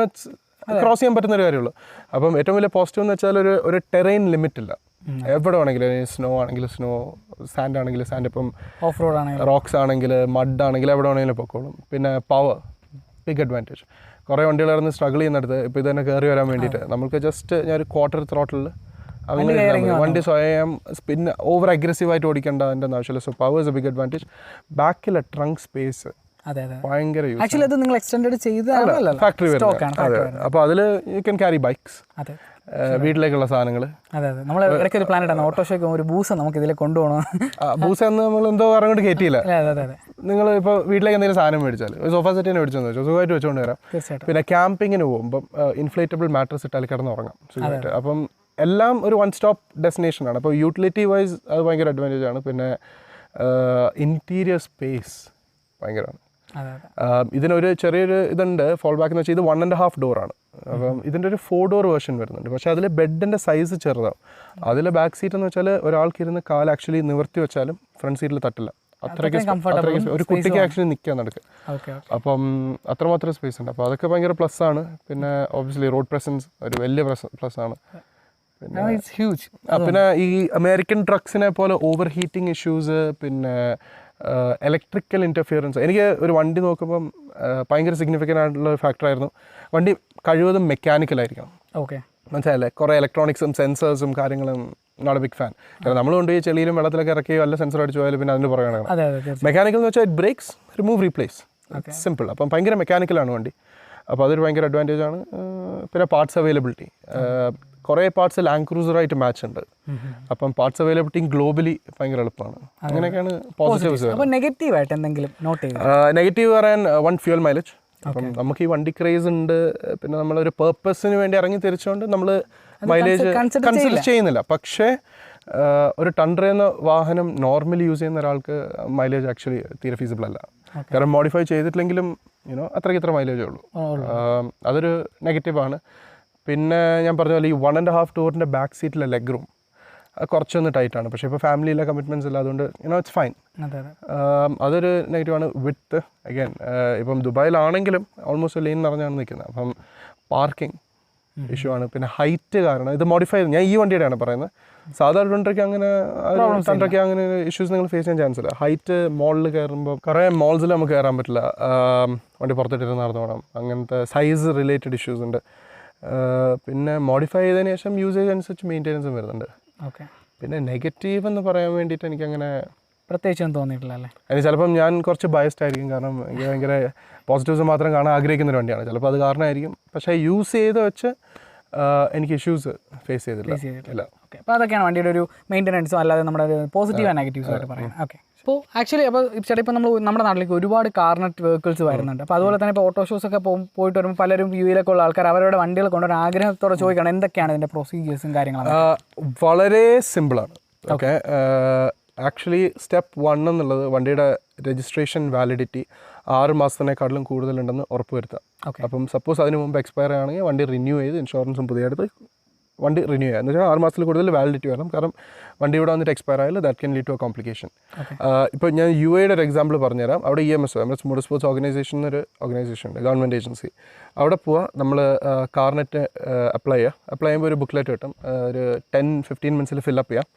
S1: ക്രോസ് ചെയ്യാൻ പറ്റുന്ന ഒരു കാര്യമുള്ളൂ. അപ്പം ഏറ്റവും വലിയ പോസിറ്റീവ് എന്ന് വെച്ചാൽ ഒരു ടെറൈൻ ലിമിറ്റ് ഇല്ല. എവിടെ വേണമെങ്കിലും, സ്നോ ആണെങ്കിൽ സ്നോ, സാൻഡ് ആണെങ്കിൽ സാൻഡ്, ഇപ്പം
S3: ഓഫ് റോഡ് ആണെങ്കിൽ
S1: റോക്സ് ആണെങ്കിൽ മഡ് ആണെങ്കിൽ എവിടെ വേണമെങ്കിലും പൊക്കോളും. പിന്നെ പവർ ബിഗ് അഡ്വാൻറ്റേജ്. കുറേ വണ്ടികളായിരുന്നു സ്ട്രഗിൾ ചെയ്യുന്നിടത്ത് ഇപ്പോൾ ഇത് തന്നെ കയറി വരാൻ വേണ്ടിയിട്ട് നമുക്ക് ജസ്റ്റ് ഞാൻ ഒരു ക്വാർട്ടർ ത്രോട്ടിൽ അങ്ങനെ വണ്ടി സ്വയം പിന്നെ ഓവർ അഗ്രസീവായിട്ട് ഓടിക്കേണ്ട അതിൻ്റെ ആവശ്യമില്ല. So power is a big advantage. ബാക്കിലെ ട്രങ്ക് സ്പേസ് ഭയങ്കര
S3: ആക്ച്വലി അത് നിങ്ങൾ എക്സ്റ്റെൻഡ് ചെയ്ത
S1: ഫാക്ടറി വരുന്നത്. അപ്പോൾ അതിൽ യു ക്യാൻ ക്യാരി ബൈക്സ്, വീട്ടിലേക്കുള്ള സാധനങ്ങൾ.
S3: അതെ അതെ. നമ്മൾ ഇടയ്ക്ക് ഒരു പ്ലാൻ ഇട്ടാണ് ഓട്ടോഷോയ്ക്ക് ഒരു ബൂസ് നമുക്ക് ഇതിൽ കൊണ്ടുപോകണം.
S1: ബൂസ് എന്ന് നമ്മൾ എന്തോ അങ്ങോട്ട് കയറ്റിയില്ല. നിങ്ങൾ ഇപ്പോൾ വീട്ടിലേക്ക് എന്തെങ്കിലും സാധനം മേടിച്ചാൽ ഒരു സോഫ സെറ്റ് തന്നെ മേടിച്ചെന്ന് വെച്ചാൽ സുഖമായിട്ട് വെച്ചുകൊണ്ട് വരാം. പിന്നെ ക്യാമ്പിങ്ങിന് പോകുമ്പം ഇൻഫ്ലേറ്റബിൾ മാട്രസ് ഇട്ടാൽ കിടന്നുറങ്ങാം സുഖമായിട്ട്. അപ്പം എല്ലാം ഒരു വൺ സ്റ്റോപ്പ് ഡെസ്റ്റിനേഷനാണ്. അപ്പോൾ യൂട്ടിലിറ്റി വൈസ് അത് ഭയങ്കര അഡ്വാൻറ്റേജ് ആണ്. പിന്നെ ഇൻറ്റീരിയർ സ്പേസ് ഭയങ്കരമാണ്. ഇതിനൊരു ചെറിയൊരു ഇതുണ്ട് ഫോൾ ബാക്ക് എന്ന് വെച്ചാൽ ഇത് 1.5 ഡോറാണ്. അപ്പം ഇതിൻ്റെ ഒരു 4 ഡോർ വേർഷൻ വരുന്നുണ്ട്. പക്ഷേ അതിൽ ബെഡിൻ്റെ സൈസ് ചെറുതാവും. അതിലെ ബാക്ക് സീറ്റ് എന്ന് വെച്ചാൽ ഒരാൾക്കിരുന്ന് കാൽ ആക്ച്വലി നിവർത്തി വെച്ചാലും ഫ്രണ്ട് സീറ്റിൽ തട്ടില്ല. അത്രയ്ക്ക് ഒരു കുട്ടിക്ക് ആക്ച്വലി നിൽക്കാൻ നടക്കുക. അപ്പം അത്രമാത്രം സ്പേസ് ഉണ്ട്. അപ്പോൾ അതൊക്കെ ഭയങ്കര പ്ലസ് ആണ്. പിന്നെ ഒബ്വിയസ്ലി റോഡ് പ്രസൻസ് ഒരു വലിയ പ്ലസ് ആണ്. പിന്നെ ഈ അമേരിക്കൻ ട്രക്സിനെ പോലെ ഓവർ ഹീറ്റിംഗ് ഇഷ്യൂസ്, പിന്നെ ഇലക്ട്രിക്കൽ ഇൻ്റർഫിയറൻസ്. എനിക്ക് ഒരു വണ്ടി നോക്കുമ്പം ഭയങ്കര സിഗ്നിഫിക്കൻ്റ് ആയിട്ടുള്ള ഫാക്ടറായിരുന്നു വണ്ടി കഴിവതും മെക്കാനിക്കലായിരിക്കണം.
S3: ഓക്കെ,
S1: മനസ്സിലായല്ലേ? കുറേ ഇലക്ട്രോണിക്സും സെൻസേഴ്സും കാര്യങ്ങളും നോട്ട് എ ബിഗ് ഫാൻ. കാരണം നമ്മൾ കൊണ്ടുപോയി ചെളിയിലും വെള്ളത്തിലൊക്കെ ഇറക്കി വല്ല സെൻസർ അടിച്ചു പോയാലും പിന്നെ അതിൻ്റെ പുറകെ നടക്കണം. മെക്കാനിക്കൽ എന്ന് വെച്ചാൽ it breaks, remove, replace, simple. അപ്പം ഭയങ്കര മെക്കാനിക്കലാണ് വണ്ടി. അപ്പോൾ അതൊരു ഭയങ്കര അഡ്വാൻറ്റേജ് ആണ്. പിന്നെ പാർട്സ് അവൈലബിലിറ്റി, കുറേ പാർട്സ് ലാൻഡ് ക്രൂസറായിട്ട് മാച്ച് ഉണ്ട്. അപ്പം പാർട്സ് അവൈലബിലിറ്റി ഗ്ലോബലി ഭയങ്കര എളുപ്പമാണ്. അങ്ങനെയൊക്കെയാണ് പോസിറ്റീവ്സ്.
S3: നെഗറ്റീവായിട്ട് എന്തെങ്കിലും നോട്ട് ചെയ്തു?
S1: നെഗറ്റീവ് പറയാൻ ഫ്യൂൽ മൈലേജ്. അപ്പം നമുക്ക് ഈ വണ്ടി ക്രേസ് ഉണ്ട്. പിന്നെ നമ്മളൊരു പേർപ്പസിന് വേണ്ടി ഇറങ്ങി തിരിച്ചുകൊണ്ട് നമ്മൾ മൈലേജ് കൺസിഡർ ചെയ്യുന്നില്ല. പക്ഷേ ഒരു ടണ്ടർ എന്ന വാഹനം നോർമലി യൂസ് ചെയ്യുന്ന ഒരാൾക്ക് മൈലേജ് ആക്ച്വലി തീരെ ഫീസിബിൾ അല്ല. കാരണം മോഡിഫൈ ചെയ്തിട്ടില്ലെങ്കിലും അത്രയ്ക്ക് ഇത്ര മൈലേജേ ഉള്ളൂ. അതൊരു നെഗറ്റീവാണ്. പിന്നെ ഞാൻ പറഞ്ഞ പോലെ ഈ 1.5 ഡോറിൻ്റെ ബാക്ക് സീറ്റിലെ ലെഗ് റൂം കുറച്ചൊന്ന് ടൈറ്റാണ്. പക്ഷേ ഇപ്പോൾ ഫാമിലിയിലെ കമ്മിറ്റ്മെൻറ്റ്സ് ഇല്ല, അതുകൊണ്ട് ഇറ്റ്സ് ഫൈൻ. അതൊരു നെഗറ്റീവാണ്. വിത്ത് അഗൈൻ ഇപ്പം ദുബായിലാണെങ്കിലും ഓൾമോസ്റ്റ് ലെയിൻ നിറഞ്ഞാണ് നിൽക്കുന്നത്. അപ്പം പാർക്കിംഗ് ഇഷ്യൂ ആണ്. പിന്നെ ഹൈറ്റ് കാരണം ഇത് മോഡിഫൈ ചെയ്ത് ഞാൻ ഈ വണ്ടിയുടെയാണ് പറയുന്നത്. സാധാരണ ടണ്ടയ്ക്ക് അങ്ങനെ ഇഷ്യൂസ് നിങ്ങൾ ഫേസ് ചെയ്യാൻ ചാൻസ് ഇല്ല. ഹൈറ്റ് മോളിൽ കയറുമ്പോൾ കുറേ മോൾസിൽ നമുക്ക് കയറാൻ പറ്റില്ല. വണ്ടി പുറത്തിട്ടിരുന്ന് നടന്നു പോകണം. അങ്ങനത്തെ സൈസ് റിലേറ്റഡ് ഇഷ്യൂസ് ഉണ്ട്. പിന്നെ മോഡിഫൈ ചെയ്തതിന് ശേഷം യൂസേജ് അനുസരിച്ച് മെയിൻ്റെനൻസും വരുന്നുണ്ട്.
S3: ഓക്കെ.
S1: പിന്നെ നെഗറ്റീവ് എന്ന് പറയാൻ വേണ്ടിയിട്ട് എനിക്കങ്ങനെ
S3: പ്രത്യേകിച്ചൊന്നും തോന്നിയിട്ടില്ല അല്ലേ?
S1: അതിന് ചിലപ്പം ഞാൻ കുറച്ച് ബയസ്ഡ് ആയിരിക്കും. കാരണം എനിക്ക് ഭയങ്കര പോസിറ്റീവ്സ് മാത്രം കാണാൻ ആഗ്രഹിക്കുന്ന ഒരു വണ്ടിയാണ്. ചിലപ്പോൾ അത് കാരണമായിരിക്കും. പക്ഷേ യൂസ് ചെയ്ത് വെച്ച് എനിക്ക് ഇഷ്യൂസ് ഫേസ് ചെയ്തില്ല.
S3: ഓക്കെ. അപ്പോൾ അതൊക്കെയാണ് വണ്ടിയുടെ ഒരു മെയിൻ്റെനൻസും അല്ലാതെ നമ്മുടെ ഒരു പോസിറ്റീവ് ആൻഡ് നെഗറ്റീവ്സും ആയിട്ട് പറയാം. ഓക്കെ. അപ്പോൾ ആക്ച്വലി അപ്പോൾ ചേട്ടാ ഇപ്പോൾ നമ്മൾ നമ്മുടെ നാട്ടിലേക്ക് ഒരുപാട് കാർനെറ്റ് വെഹിക്കിൾസ് വരുന്നുണ്ട്. അപ്പോൾ അതുപോലെ തന്നെ ഇപ്പോൾ ഓട്ടോ ഷോസ് ഒക്കെ പോയിട്ട് വരുമ്പോൾ പലരും യുഎയിലൊക്കെ ഉള്ള ആൾക്കാർ അവരുടെ വണ്ടികൾ കൊണ്ടുവരാൻ ആഗ്രഹത്തോടെ ചോദിക്കണം എന്തൊക്കെയാണ് ഇതിൻ്റെ പ്രൊസീജിയേഴ്സും കാര്യങ്ങളും?
S1: വളരെ സിമ്പിളാണ്. ഓക്കെ. ആക്ച്വലി സ്റ്റെപ്പ് 1 എന്നുള്ളത് വണ്ടിയുടെ രജിസ്ട്രേഷൻ വാലിഡിറ്റി 6 മാസത്തിനേക്കാട്ടിലും കൂടുതലുണ്ടെന്ന് ഉറപ്പുവരുത്താം. അപ്പം സപ്പോസ് അതിന് മുമ്പ് എക്സ്പയർ ആണെങ്കിൽ വണ്ടി റിന്യൂ ചെയ്ത് ഇൻഷുറൻസും പുതിയതായിട്ട് വണ്ടി റിന്യൂ ചെയ്യുക എന്ന് വെച്ചാൽ 6 മാസത്തിൽ കൂടുതൽ വാലിഡിറ്റി വരണം. കാരണം വണ്ടി ഇവിടെ വന്നിട്ട് എക്സ്പയർ ആയാൽ that can lead to a complication. ഇപ്പോൾ ഞാൻ UAEയുടെ ഒരു എക്സാമ്പിൾ പറഞ്ഞുതരാം. അവിടെ EMSO Emirates motor sports organization എന്നൊരു ഓർഗനൈസേഷൻ ഉണ്ട്, ഗവൺമെൻറ് ഏജൻസി. അവിടെ പോവുക, നമ്മൾ കാർനെറ്റ് അപ്ലൈ ചെയ്യുമ്പോൾ ഒരു ബുക്ക്ലെറ്റ് കിട്ടും. ഒരു 10-15 മിനിറ്റ്സിൽ ഫില്ലപ്പ് ചെയ്യാം.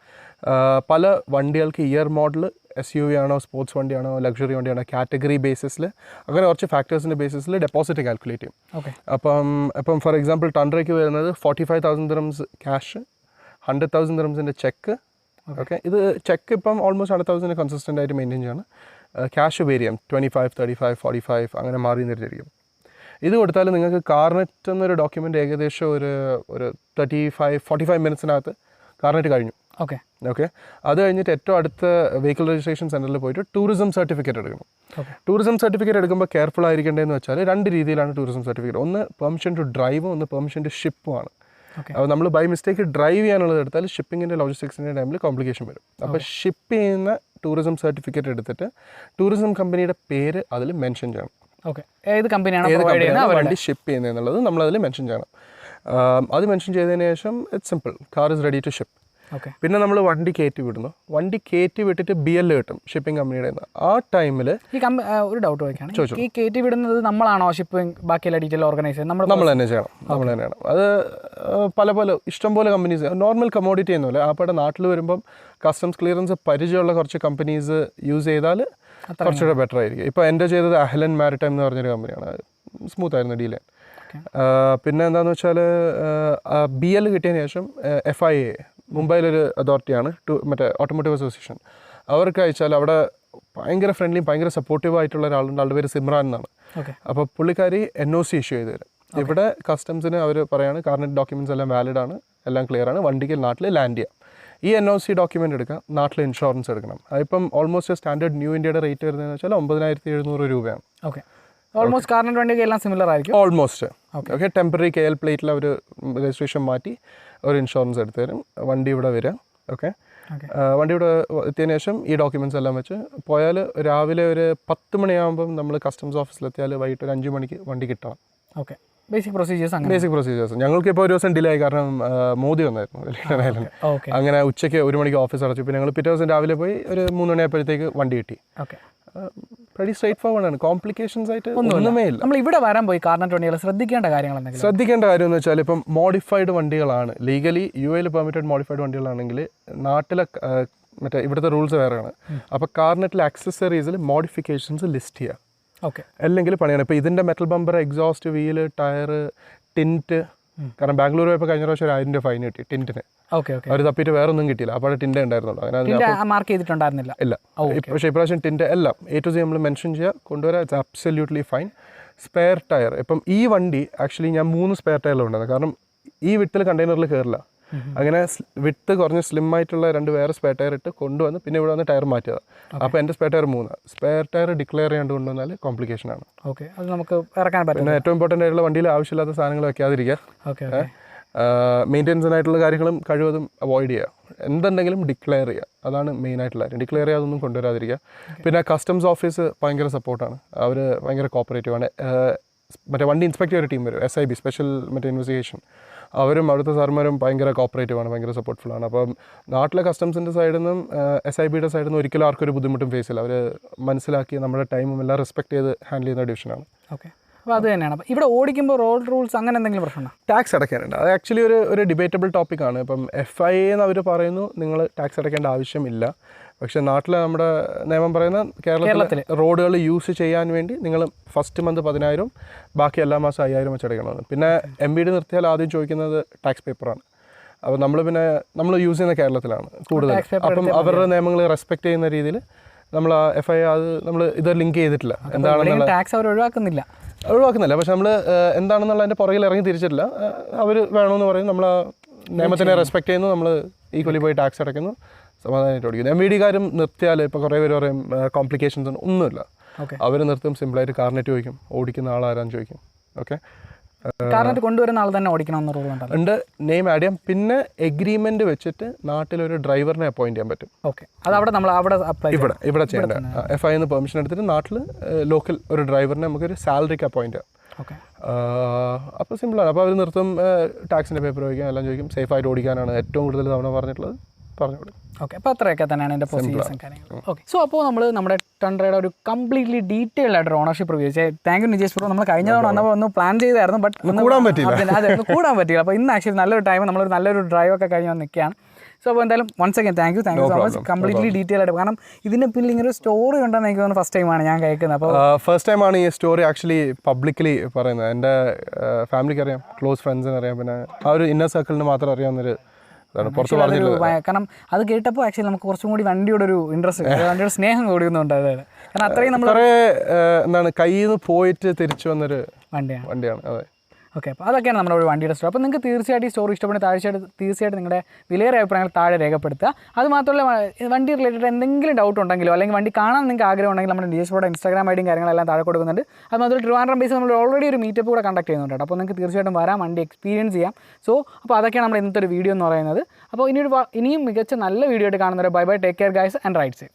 S1: പല വണ്ടികൾക്ക് ഇയർ മോഡൽ, SUV ആണോ, സ്പോർട്സ് വണ്ടിയാണോ, ലക്ഷറി വണ്ടിയാണോ, കാറ്റഗറി ബേസിസിൽ അങ്ങനെ കുറച്ച് ഫാക്ടേഴ്സിൻ്റെ ബേസിസിൽ ഡെപ്പോസിറ്റ് കാൽക്കുലേറ്റ് ചെയ്യും. അപ്പം ഫോർ എക്സാമ്പിൾ ടണ്ടറയ്ക്ക് വരുന്നത് 45,000 dirhams ക്യാഷ്, 100,000 dirhamsൻ്റെ ചെക്ക്. ഓക്കെ. ഇത് ചെക്ക് ഇപ്പം ഓൾമോസ്റ്റ് 100,000 കൺസിസ്റ്റൻ്റ് ആയിട്ട് മെയിൻറ്റെയിൻ ചെയ്യണം. ക്യാഷ് വേരി ചെയ്യാം, 25, 35, 45 അങ്ങനെ മാറി നിന്നിരിക്കും. ഇത് കൊടുത്താൽ നിങ്ങൾക്ക് കാർനെറ്റ് എന്നൊരു ഡോക്യുമെൻ്റ് ഏകദേശം ഒരു 45 മിനിറ്റ്സിനകത്ത് കാർനെറ്റ് കഴിഞ്ഞു.
S3: ഓക്കെ.
S1: അത് കഴിഞ്ഞിട്ട് ഏറ്റവും അടുത്ത വെഹിക്കിൾ രജിസ്ട്രേഷൻ സെൻറ്ററിൽ പോയിട്ട് ടൂറിസം സർട്ടിഫിക്കറ്റ് എടുക്കണം. ടൂറിസം സർട്ടിഫിക്കറ്റ് എടുക്കുമ്പോൾ കെയർഫുൾ ആയിരിക്കേണ്ടതെന്ന് വെച്ചാൽ 2 രീതിയിലാണ് ടൂറിസം സർട്ടിഫിക്കറ്റ്. ഒന്ന് പെർമിഷൻ ടു ഡ്രൈവും ഒന്ന് പെർമിഷൻ ടു ഷിപ്പുമാണ്. അപ്പോൾ നമ്മൾ ബൈ മിസ്റ്റേക്ക് ഡ്രൈവ് ചെയ്യാനുള്ളത് എടുത്താൽ ഷിപ്പിങ്ങിൻ്റെ ലോജിസ്റ്റിക്സിൻ്റെ ടൈമിൽ കോംപ്ലിക്കേഷൻ വരും. അപ്പോൾ ഷിപ്പ് ചെയ്യുന്ന ടൂറിസം സർട്ടിഫിക്കറ്റ് എടുത്തിട്ട് ടൂറിസം കമ്പനിയുടെ പേര് അതിൽ മെൻഷൻ ചെയ്യണം.
S3: ഏത് കമ്പനിയാണ്
S1: വണ്ടി ഷിപ്പ് ചെയ്യുന്നത് എന്നുള്ളത് നമ്മളതിൽ മെൻഷൻ ചെയ്യണം. അത് മെൻഷൻ ചെയ്തതിന് ശേഷം it's simple, car is ready to ship. പിന്നെ നമ്മൾ വണ്ടി കയറ്റി വിടുന്നു. വണ്ടി കയറ്റി വിട്ടിട്ട് BL കിട്ടും ഷിപ്പിംഗ് കമ്പനിയുടെ. ആ ടൈമിൽ
S3: ഒരു ഡൗട്ട് ചോദിക്കുകയാണ്, ഈ കയറ്റി വിടുന്നത് നമ്മളാണോ ഷിപ്പിംഗ് ബാക്കിയുള്ള ഡീറ്റെയിൽ ഓർഗനൈസ് ചെയ്യുന്നത്? നമ്മൾ
S1: തന്നെ ചെയ്യണം, നമ്മൾ തന്നെയാണ്. അത് പല ഇഷ്ടംപോലെ കമ്പനീസ് നോർമൽ കമോഡിറ്റി എന്നല്ല, അപ്പോൾ നാട്ടിൽ വരുമ്പം കസ്റ്റംസ് ക്ലിയറൻസ് പരിചയമുള്ള കുറച്ച് കമ്പനീസ് യൂസ് ചെയ്താൽ കുറച്ചുകൂടെ ബെറ്റർ ആയിരിക്കും. ഇപ്പോൾ എൻ്റെ ചെയ്തത് അഹ്ലൻ മാരിടൈം എന്ന് പറഞ്ഞൊരു കമ്പനിയാണ്. സ്മൂത്ത് ആയിരുന്നു ഡീൽ. പിന്നെ എന്താണെന്ന് വെച്ചാൽ BL കിട്ടിയതിന് ശേഷം FIA മുംബൈയിലൊരു അതോറിറ്റിയാണ്, മറ്റേ ഓട്ടോമോട്ടീവ് അസോസിയേഷൻ. അവർക്ക് അയച്ചാൽ അവിടെ ഭയങ്കര ഫ്രണ്ട്ലിയും ഭയങ്കര സപ്പോർട്ടീവ് ആയിട്ടുള്ള ഒരാളുണ്ട്. ആളുടെ പേര് സിമ്രാൻ എന്നാണ്. അപ്പോൾ പുള്ളിക്കാരി NOC ഇഷ്യൂ ചെയ്ത് തരും. ഇവിടെ കസ്റ്റംസിന് അവർ പറയാണ് കാർനെറ്റ് ഡോക്യുമെൻറ്റ്സ് എല്ലാം വാലിഡ് ആണ്, എല്ലാം ക്ലിയർ ആണ്, വണ്ടിക്ക് നാട്ടിൽ ലാൻഡ് ചെയ്യാം. ഈ NOC ഡോക്യുമെൻ്റ് എടുക്കാം, നാട്ടിൽ ഇൻഷുറൻസ് എടുക്കണം. അതിപ്പം ഓൾമോസ്റ്റ് സ്റ്റാൻഡേർഡ് ന്യൂ ഇന്ത്യയുടെ റേറ്റ് വരുന്നതെന്ന് വെച്ചാൽ 9700 രൂപയാണ്.
S3: ഓൾമോസ്റ്റ് കാർനെറ്റ് വണ്ടിയൊക്കെ എല്ലാം സിമിലർ ആയിരിക്കും.
S1: ഓൾമോസ്റ്റ്. ടെമ്പററി KL പ്ലേറ്റിൽ അവർ രജിസ്ട്രേഷൻ മാറ്റി ഒരു ഇൻഷുറൻസ് എടുത്ത് തരും. വണ്ടി ഇവിടെ വരിക. വണ്ടി ഇവിടെ എത്തിയതിനു ശേഷം ഈ ഡോക്യുമെൻറ്റ്സ് എല്ലാം വെച്ച് പോയാൽ രാവിലെ ഒരു 10 മണിയാകുമ്പം നമ്മൾ കസ്റ്റംസ് ഓഫീസിലെത്തിയാൽ വൈകിട്ട് ഒരു 5 മണിക്ക് വണ്ടി കിട്ടണം.
S3: Basic procedures.
S1: ഞങ്ങൾക്ക് ഇപ്പോൾ ഒരു ദിവസം ഡിലേ ആയി, കാരണം മോദി വന്നായിരുന്നു. അങ്ങനെ ഉച്ചയ്ക്ക് 1 മണിക്ക് ഓഫീസ് അടച്ചു. പിന്നെ ഞങ്ങൾ പിറ്റേ ദിവസം രാവിലെ പോയി ഒരു 3 മണിയായപ്പോഴത്തേക്ക് വണ്ടി കിട്ടി. വെരി സ്ട്രൈറ്റ് ഫോർവേഡ് ആണ്, കോംപ്ലിക്കേഷൻസ് ആയിട്ട് ഒന്നുമേ ഇല്ല.
S3: നമ്മൾ ഇവിടെ വരാൻ പോയി കാർനെറ്റ് വണ്ടികൾ ശ്രദ്ധിക്കേണ്ട കാര്യങ്ങൾ
S1: എന്ന് വെച്ചാൽ ഇപ്പം മോഡിഫൈഡ് വണ്ടികളാണ് ലീഗലി UAE പെർമിറ്റഡ് മോഡിഫൈഡ് വണ്ടികളാണെങ്കിൽ നാട്ടിലെ മറ്റേ ഇവിടുത്തെ റൂൾസ് വേറെയാണ്. അപ്പോൾ കാർനെറ്റിലെ ആക്സസറീസിൽ മോഡിഫിക്കേഷൻസ് ലിസ്റ്റ് ചെയ്യുക, അല്ലെങ്കിൽ പണിയാണ്. ഇപ്പോൾ ഇതിൻ്റെ metal bumper, exhaust, wheel, tyre, tint. കാരണം ബാംഗ്ലൂർ പോയപ്പോൾ കഴിഞ്ഞ പ്രാവശ്യം 1000 രൂപ ഫൈൻ കിട്ടി ടിൻറ്റിന്. അവർ തപ്പിയിട്ട് വേറെ ഒന്നും കിട്ടിയില്ല. അപ്പോൾ ടിൻറ്റേ ഉണ്ടായിരുന്നുള്ളൂ.
S3: മാർക്ക് ചെയ്തിട്ടുണ്ടായിരുന്നില്ല.
S1: ഇല്ല. പക്ഷേ ഇപ്രാവശ്യം ടിൻറ്റ് എല്ലാം A to Z നമ്മൾ മെൻഷൻ ചെയ്യുക, കൊണ്ടുവരാൻ. It's absolutely fine. Spare tyre, ഇപ്പം ഈ വണ്ടി ആക്ച്വലി ഞാൻ 3 സ്പെയർ ടയറിലുണ്ടായിരുന്നു. കാരണം ഈ വിട്ടിൽ കണ്ടെയ്നറിൽ കയറില്ല. അങ്ങനെ വിട്ട് കുറഞ്ഞ് സ്ലിം ആയിട്ടുള്ള 2 വേറെ സ്പെയർ ടയർ ഇട്ട് കൊണ്ടുവന്ന് പിന്നെ ഇവിടെ വന്ന് ടയർ മാറ്റിയതാണ്. അപ്പോൾ എൻ്റെ spare tyre 3. Spare tyre declare ചെയ്യാണ്ട് കൊണ്ടുവന്നാൽ കോംപ്ലിക്കേഷൻ ആണ്.
S3: അത് നമുക്ക് ഇറക്കാൻ പറ്റും.
S1: പിന്നെ ഏറ്റവും ഇമ്പോർട്ടൻ്റ് ആയിട്ടുള്ള വണ്ടിയിൽ ആവശ്യമില്ലാത്ത സാധനങ്ങൾ വെക്കാതിരിക്കുക. മെയിൻ്റെനൻസിനായിട്ടുള്ള കാര്യങ്ങളും കഴിവതും അവോയ്ഡ് ചെയ്യുക. എന്തുണ്ടെങ്കിലും ഡിക്ലെയർ ചെയ്യുക, അതാണ് മെയിനായിട്ടുള്ള കാര്യം. ഡിക്ലെയർ ചെയ്യാതൊന്നും കൊണ്ടുവരാതിരിക്കുക. പിന്നെ കസ്റ്റംസ് ഓഫീസ് ഭയങ്കര സപ്പോർട്ടാണ്, അവർ ഭയങ്കര കോപ്പറേറ്റീവാണ്. മറ്റേ വണ്ടി ഇൻസ്പെക്ട് ചെയ്യുന്ന ടീം വരും, SIB സ്പെഷ്യൽ മറ്റേ ഇൻവെസ്റ്റിഗേഷൻ. അവരും അവിടുത്തെ സാർമാരും ഭയങ്കര കോപ്പറേറ്റീവാണ്, ഭയങ്കര സപ്പോർട്ട്ഫുള്ളാണ്. അപ്പം നാട്ടിലെ കസ്റ്റംസിൻ്റെ സൈഡിൽ നിന്നും SIBയുടെ സൈഡിൽ നിന്നും ഒരിക്കലും ആർക്കൊരു ബുദ്ധിമുട്ടും ഫേസ് ചെയ്യില്ല. അവർ മനസ്സിലാക്കി നമ്മുടെ ടൈമും എല്ലാം റെസ്പെക്ട് ചെയ്ത് ഹാൻഡിൽ ചെയ്യുന്ന ഡിവിഷനാണ്.
S3: അപ്പോൾ അത് തന്നെയാണ്. അപ്പോൾ ഇവിടെ ഓടിക്കുമ്പോൾ റോഡ് റൂൾസ് അങ്ങനെ എന്തെങ്കിലും പ്രശ്നമുണ്ടോ?
S1: ടാക്സ് അടയ്ക്കാനുണ്ട്. അത് ആക്ച്വലി ഒരു ഡിബേറ്റബിൾ ടോപ്പിക്കാണ്. ഇപ്പം FIA എന്ന് അവർ പറയുന്നു നിങ്ങൾ ടാക്സ് അടയ്ക്കേണ്ട ആവശ്യമില്ല. പക്ഷേ നാട്ടിലെ നമ്മുടെ നിയമം പറയുന്ന കേരളത്തിലെ റോഡുകൾ യൂസ് ചെയ്യാൻ വേണ്ടി നിങ്ങൾ ഫസ്റ്റ് മന്ത് 10,000, ബാക്കി എല്ലാ മാസം 5,000 വെച്ച് അടയ്ക്കണമെന്ന്. പിന്നെ MBD നിർത്തിയാൽ ആദ്യം ചോദിക്കുന്നത് ടാക്സ് പേപ്പറാണ്. അപ്പോൾ നമ്മൾ യൂസ് ചെയ്യുന്ന കേരളത്തിലാണ് കൂടുതൽ. അപ്പം അവരുടെ നിയമങ്ങൾ റെസ്പെക്ട് ചെയ്യുന്ന രീതിയിൽ നമ്മൾ FIA അത് നമ്മൾ ഇത് ലിങ്ക് ചെയ്തിട്ടില്ല. എന്താണെന്നുള്ള
S3: ടാക്സ് അവർ ഒഴിവാക്കുന്നില്ല,
S1: പക്ഷെ നമ്മൾ എന്താണെന്നുള്ള അതിൻ്റെ പുറകിൽ ഇറങ്ങി തിരിച്ചിട്ടില്ല. അവർ വേണമെന്ന് പറയും, നമ്മൾ നിയമത്തിനെ റെസ്പെക്ട് ചെയ്യുന്നു, നമ്മൾ ഈക്വലി പോയി ടാക്സ് അടയ്ക്കുന്നു, സമാധാനമായിട്ട് ഓടിക്കുന്നു. MBD നിർത്തിയാൽ ഇപ്പോൾ കുറേ പേര് പറയും കോംപ്ലിക്കേഷൻസ് ഒന്നുമില്ല. അവർ നിർത്തും, സിമ്പിളായിട്ട് കാർനെറ്റ് ചോദിക്കും, ഓടിക്കുന്ന ആളാരാന്ന് ചോദിക്കും.
S3: കാർനെറ്റ് കൊണ്ടുവരുന്ന ആൾ തന്നെ ഓടിക്കണമെന്ന് റൂൾ
S1: ഉണ്ട്, നെയിം ആഡ് ചെയ്യാം. പിന്നെ എഗ്രിമെന്റ് വെച്ചിട്ട് നാട്ടിലൊരു ഡ്രൈവറിനെ അപ്പോയിന്റ് ചെയ്യാൻ പറ്റും.
S3: അത് അവിടെ നമ്മൾ
S1: ഇവിടെ ചെയ്യേണ്ട FIA പെർമിഷൻ എടുത്തിട്ട് നാട്ടിൽ ലോക്കൽ ഒരു ഡ്രൈവറിനെ നമുക്കൊരു സാലറിക്ക് അപ്പോയിന്റ് ചെയ്യാം. അപ്പോൾ സിമ്പിളാണ്. അപ്പോൾ അവർ നിർത്തും, ടാക്സിൻ്റെ പേപ്പർ ചോദിക്കാം, എല്ലാം ചോദിക്കും. സേഫായിട്ട് ഓടിക്കാനാണ് ഏറ്റവും കൂടുതൽ തവണ പറഞ്ഞിട്ടുള്ളത്, പറഞ്ഞോളൂ.
S3: അപ്പോൾ അത്രയൊക്കെ തന്നെയാണ് എൻ്റെ പ്രൊസീജിയേഴ്സും കാര്യങ്ങളും. സോ അപ്പോൾ നമ്മൾ നമ്മുടെ ടണ്ട്രയുടെ ഒരു കംപ്ലീറ്റ്ലി ഡീറ്റെയിൽഡ് ആയിട്ട് review review thank you Nijesh bro. നമ്മൾ കഴിഞ്ഞ തവണ വന്നപ്പോൾ ഒന്ന് പ്ലാൻ ചെയ്തായിരുന്നു, ബട്ട്
S1: കൂടാൻ പറ്റിയില്ല.
S3: അപ്പോൾ ഇന്ന് ആക്ച്വലി നല്ലൊരു ടൈം, നമ്മളൊരു നല്ലൊരു ഡ്രൈവൊക്കെ കഴിഞ്ഞ് വന്ന് നിൽക്കുകയാണ്. സോ അപ്പോൾ എന്തായാലും once again thank you so much. Completely detail ആയിട്ട്, കാരണം ഇതിൻ്റെ പിന്നിൽ ഇങ്ങനെ ഒരു സ്റ്റോറി ഉണ്ടെന്ന് എനിക്ക് തോന്നുന്നു ഫസ്റ്റ് ടൈമാണ് ഞാൻ കേൾക്കുന്നത്. അപ്പോൾ
S1: ഫസ്റ്റ് ടൈമാണ് ഈ സ്റ്റോറി ആക്ച്വലി പബ്ലിക്കലി പറയുന്നത്. എൻ്റെ ഫാമിലിക്ക് അറിയാം, ക്ലോസ് ഫ്രണ്ട്സിന് അറിയാം, പിന്നെ ആ ഒരു ഇന്നർ സർക്കിളിന് മാത്രം അറിയാവുന്നൊരു.
S3: കാരണം അത് കേട്ടപ്പോൾ ആക്ച്വലി നമുക്ക് കുറച്ചും കൂടി വണ്ടിയുടെ ഒരു ഇൻട്രസ്റ്റ്, വണ്ടിയുടെ സ്നേഹം കൂടുന്നുണ്ട്. കാരണം അത്രയും നമ്മൾ
S1: കുറേ എന്താണ് കയ്യിൽ നിന്ന് പോയിട്ട് തിരിച്ചു വന്നൊരു വണ്ടിയാണ്. അതെ.
S3: ഓക്കെ, അപ്പോൾ അതൊക്കെയാണ് നമ്മുടെ ഒരു വണ്ടിയുടെ സ്റ്റോറി. അപ്പോൾ നിങ്ങൾക്ക് തീർച്ചയായിട്ടും ഈ സ്റ്റോറി ഇഷ്ടപ്പെടുന്ന തീർച്ചയായിട്ടും നിങ്ങളുടെ വിലയേറിയ അഭിപ്രായങ്ങൾ താഴെ രേഖപ്പെടുത്തുക. അത് മാത്രമല്ല വണ്ടി റിലേറ്റഡ് എന്തെങ്കിലും ഡൗട്ട് ഉണ്ടെങ്കിലോ അല്ലെങ്കിൽ വണ്ടി കാണാൻ നിങ്ങൾക്ക് ആഗ്രഹം ഉണ്ടെങ്കിൽ നമ്മുടെ DS Pro ഇൻസ്റ്റാഗ്രാം ഐഡിയും കാര്യങ്ങളെല്ലാം താഴെ കൊടുക്കുന്നുണ്ട്. അത് മാത്രമല്ല ട്രിവാൻഡ്രം ബേസ് നമ്മൾ ഓൾറെഡി ഒരു മീറ്റപ്പ് കൂടെ കണ്ടക്ട് ചെയ്യുന്നുണ്ട്. അപ്പോൾ നിങ്ങൾക്ക് തീർച്ചയായിട്ടും വരാം, വണ്ടി എക്സ്പീരിയൻസ് ചെയ്യാം. അപ്പോൾ അതൊക്കെയാണ് നമ്മുടെ ഇന്നത്തെ ഒരു വീഡിയോ എന്ന് പറയുന്നത്. അപ്പോൾ ഇനിയും മികച്ച നല്ല വീഡിയോ ആയിട്ട് കാണുന്നവരെ bye bye, take care guys and ride safe.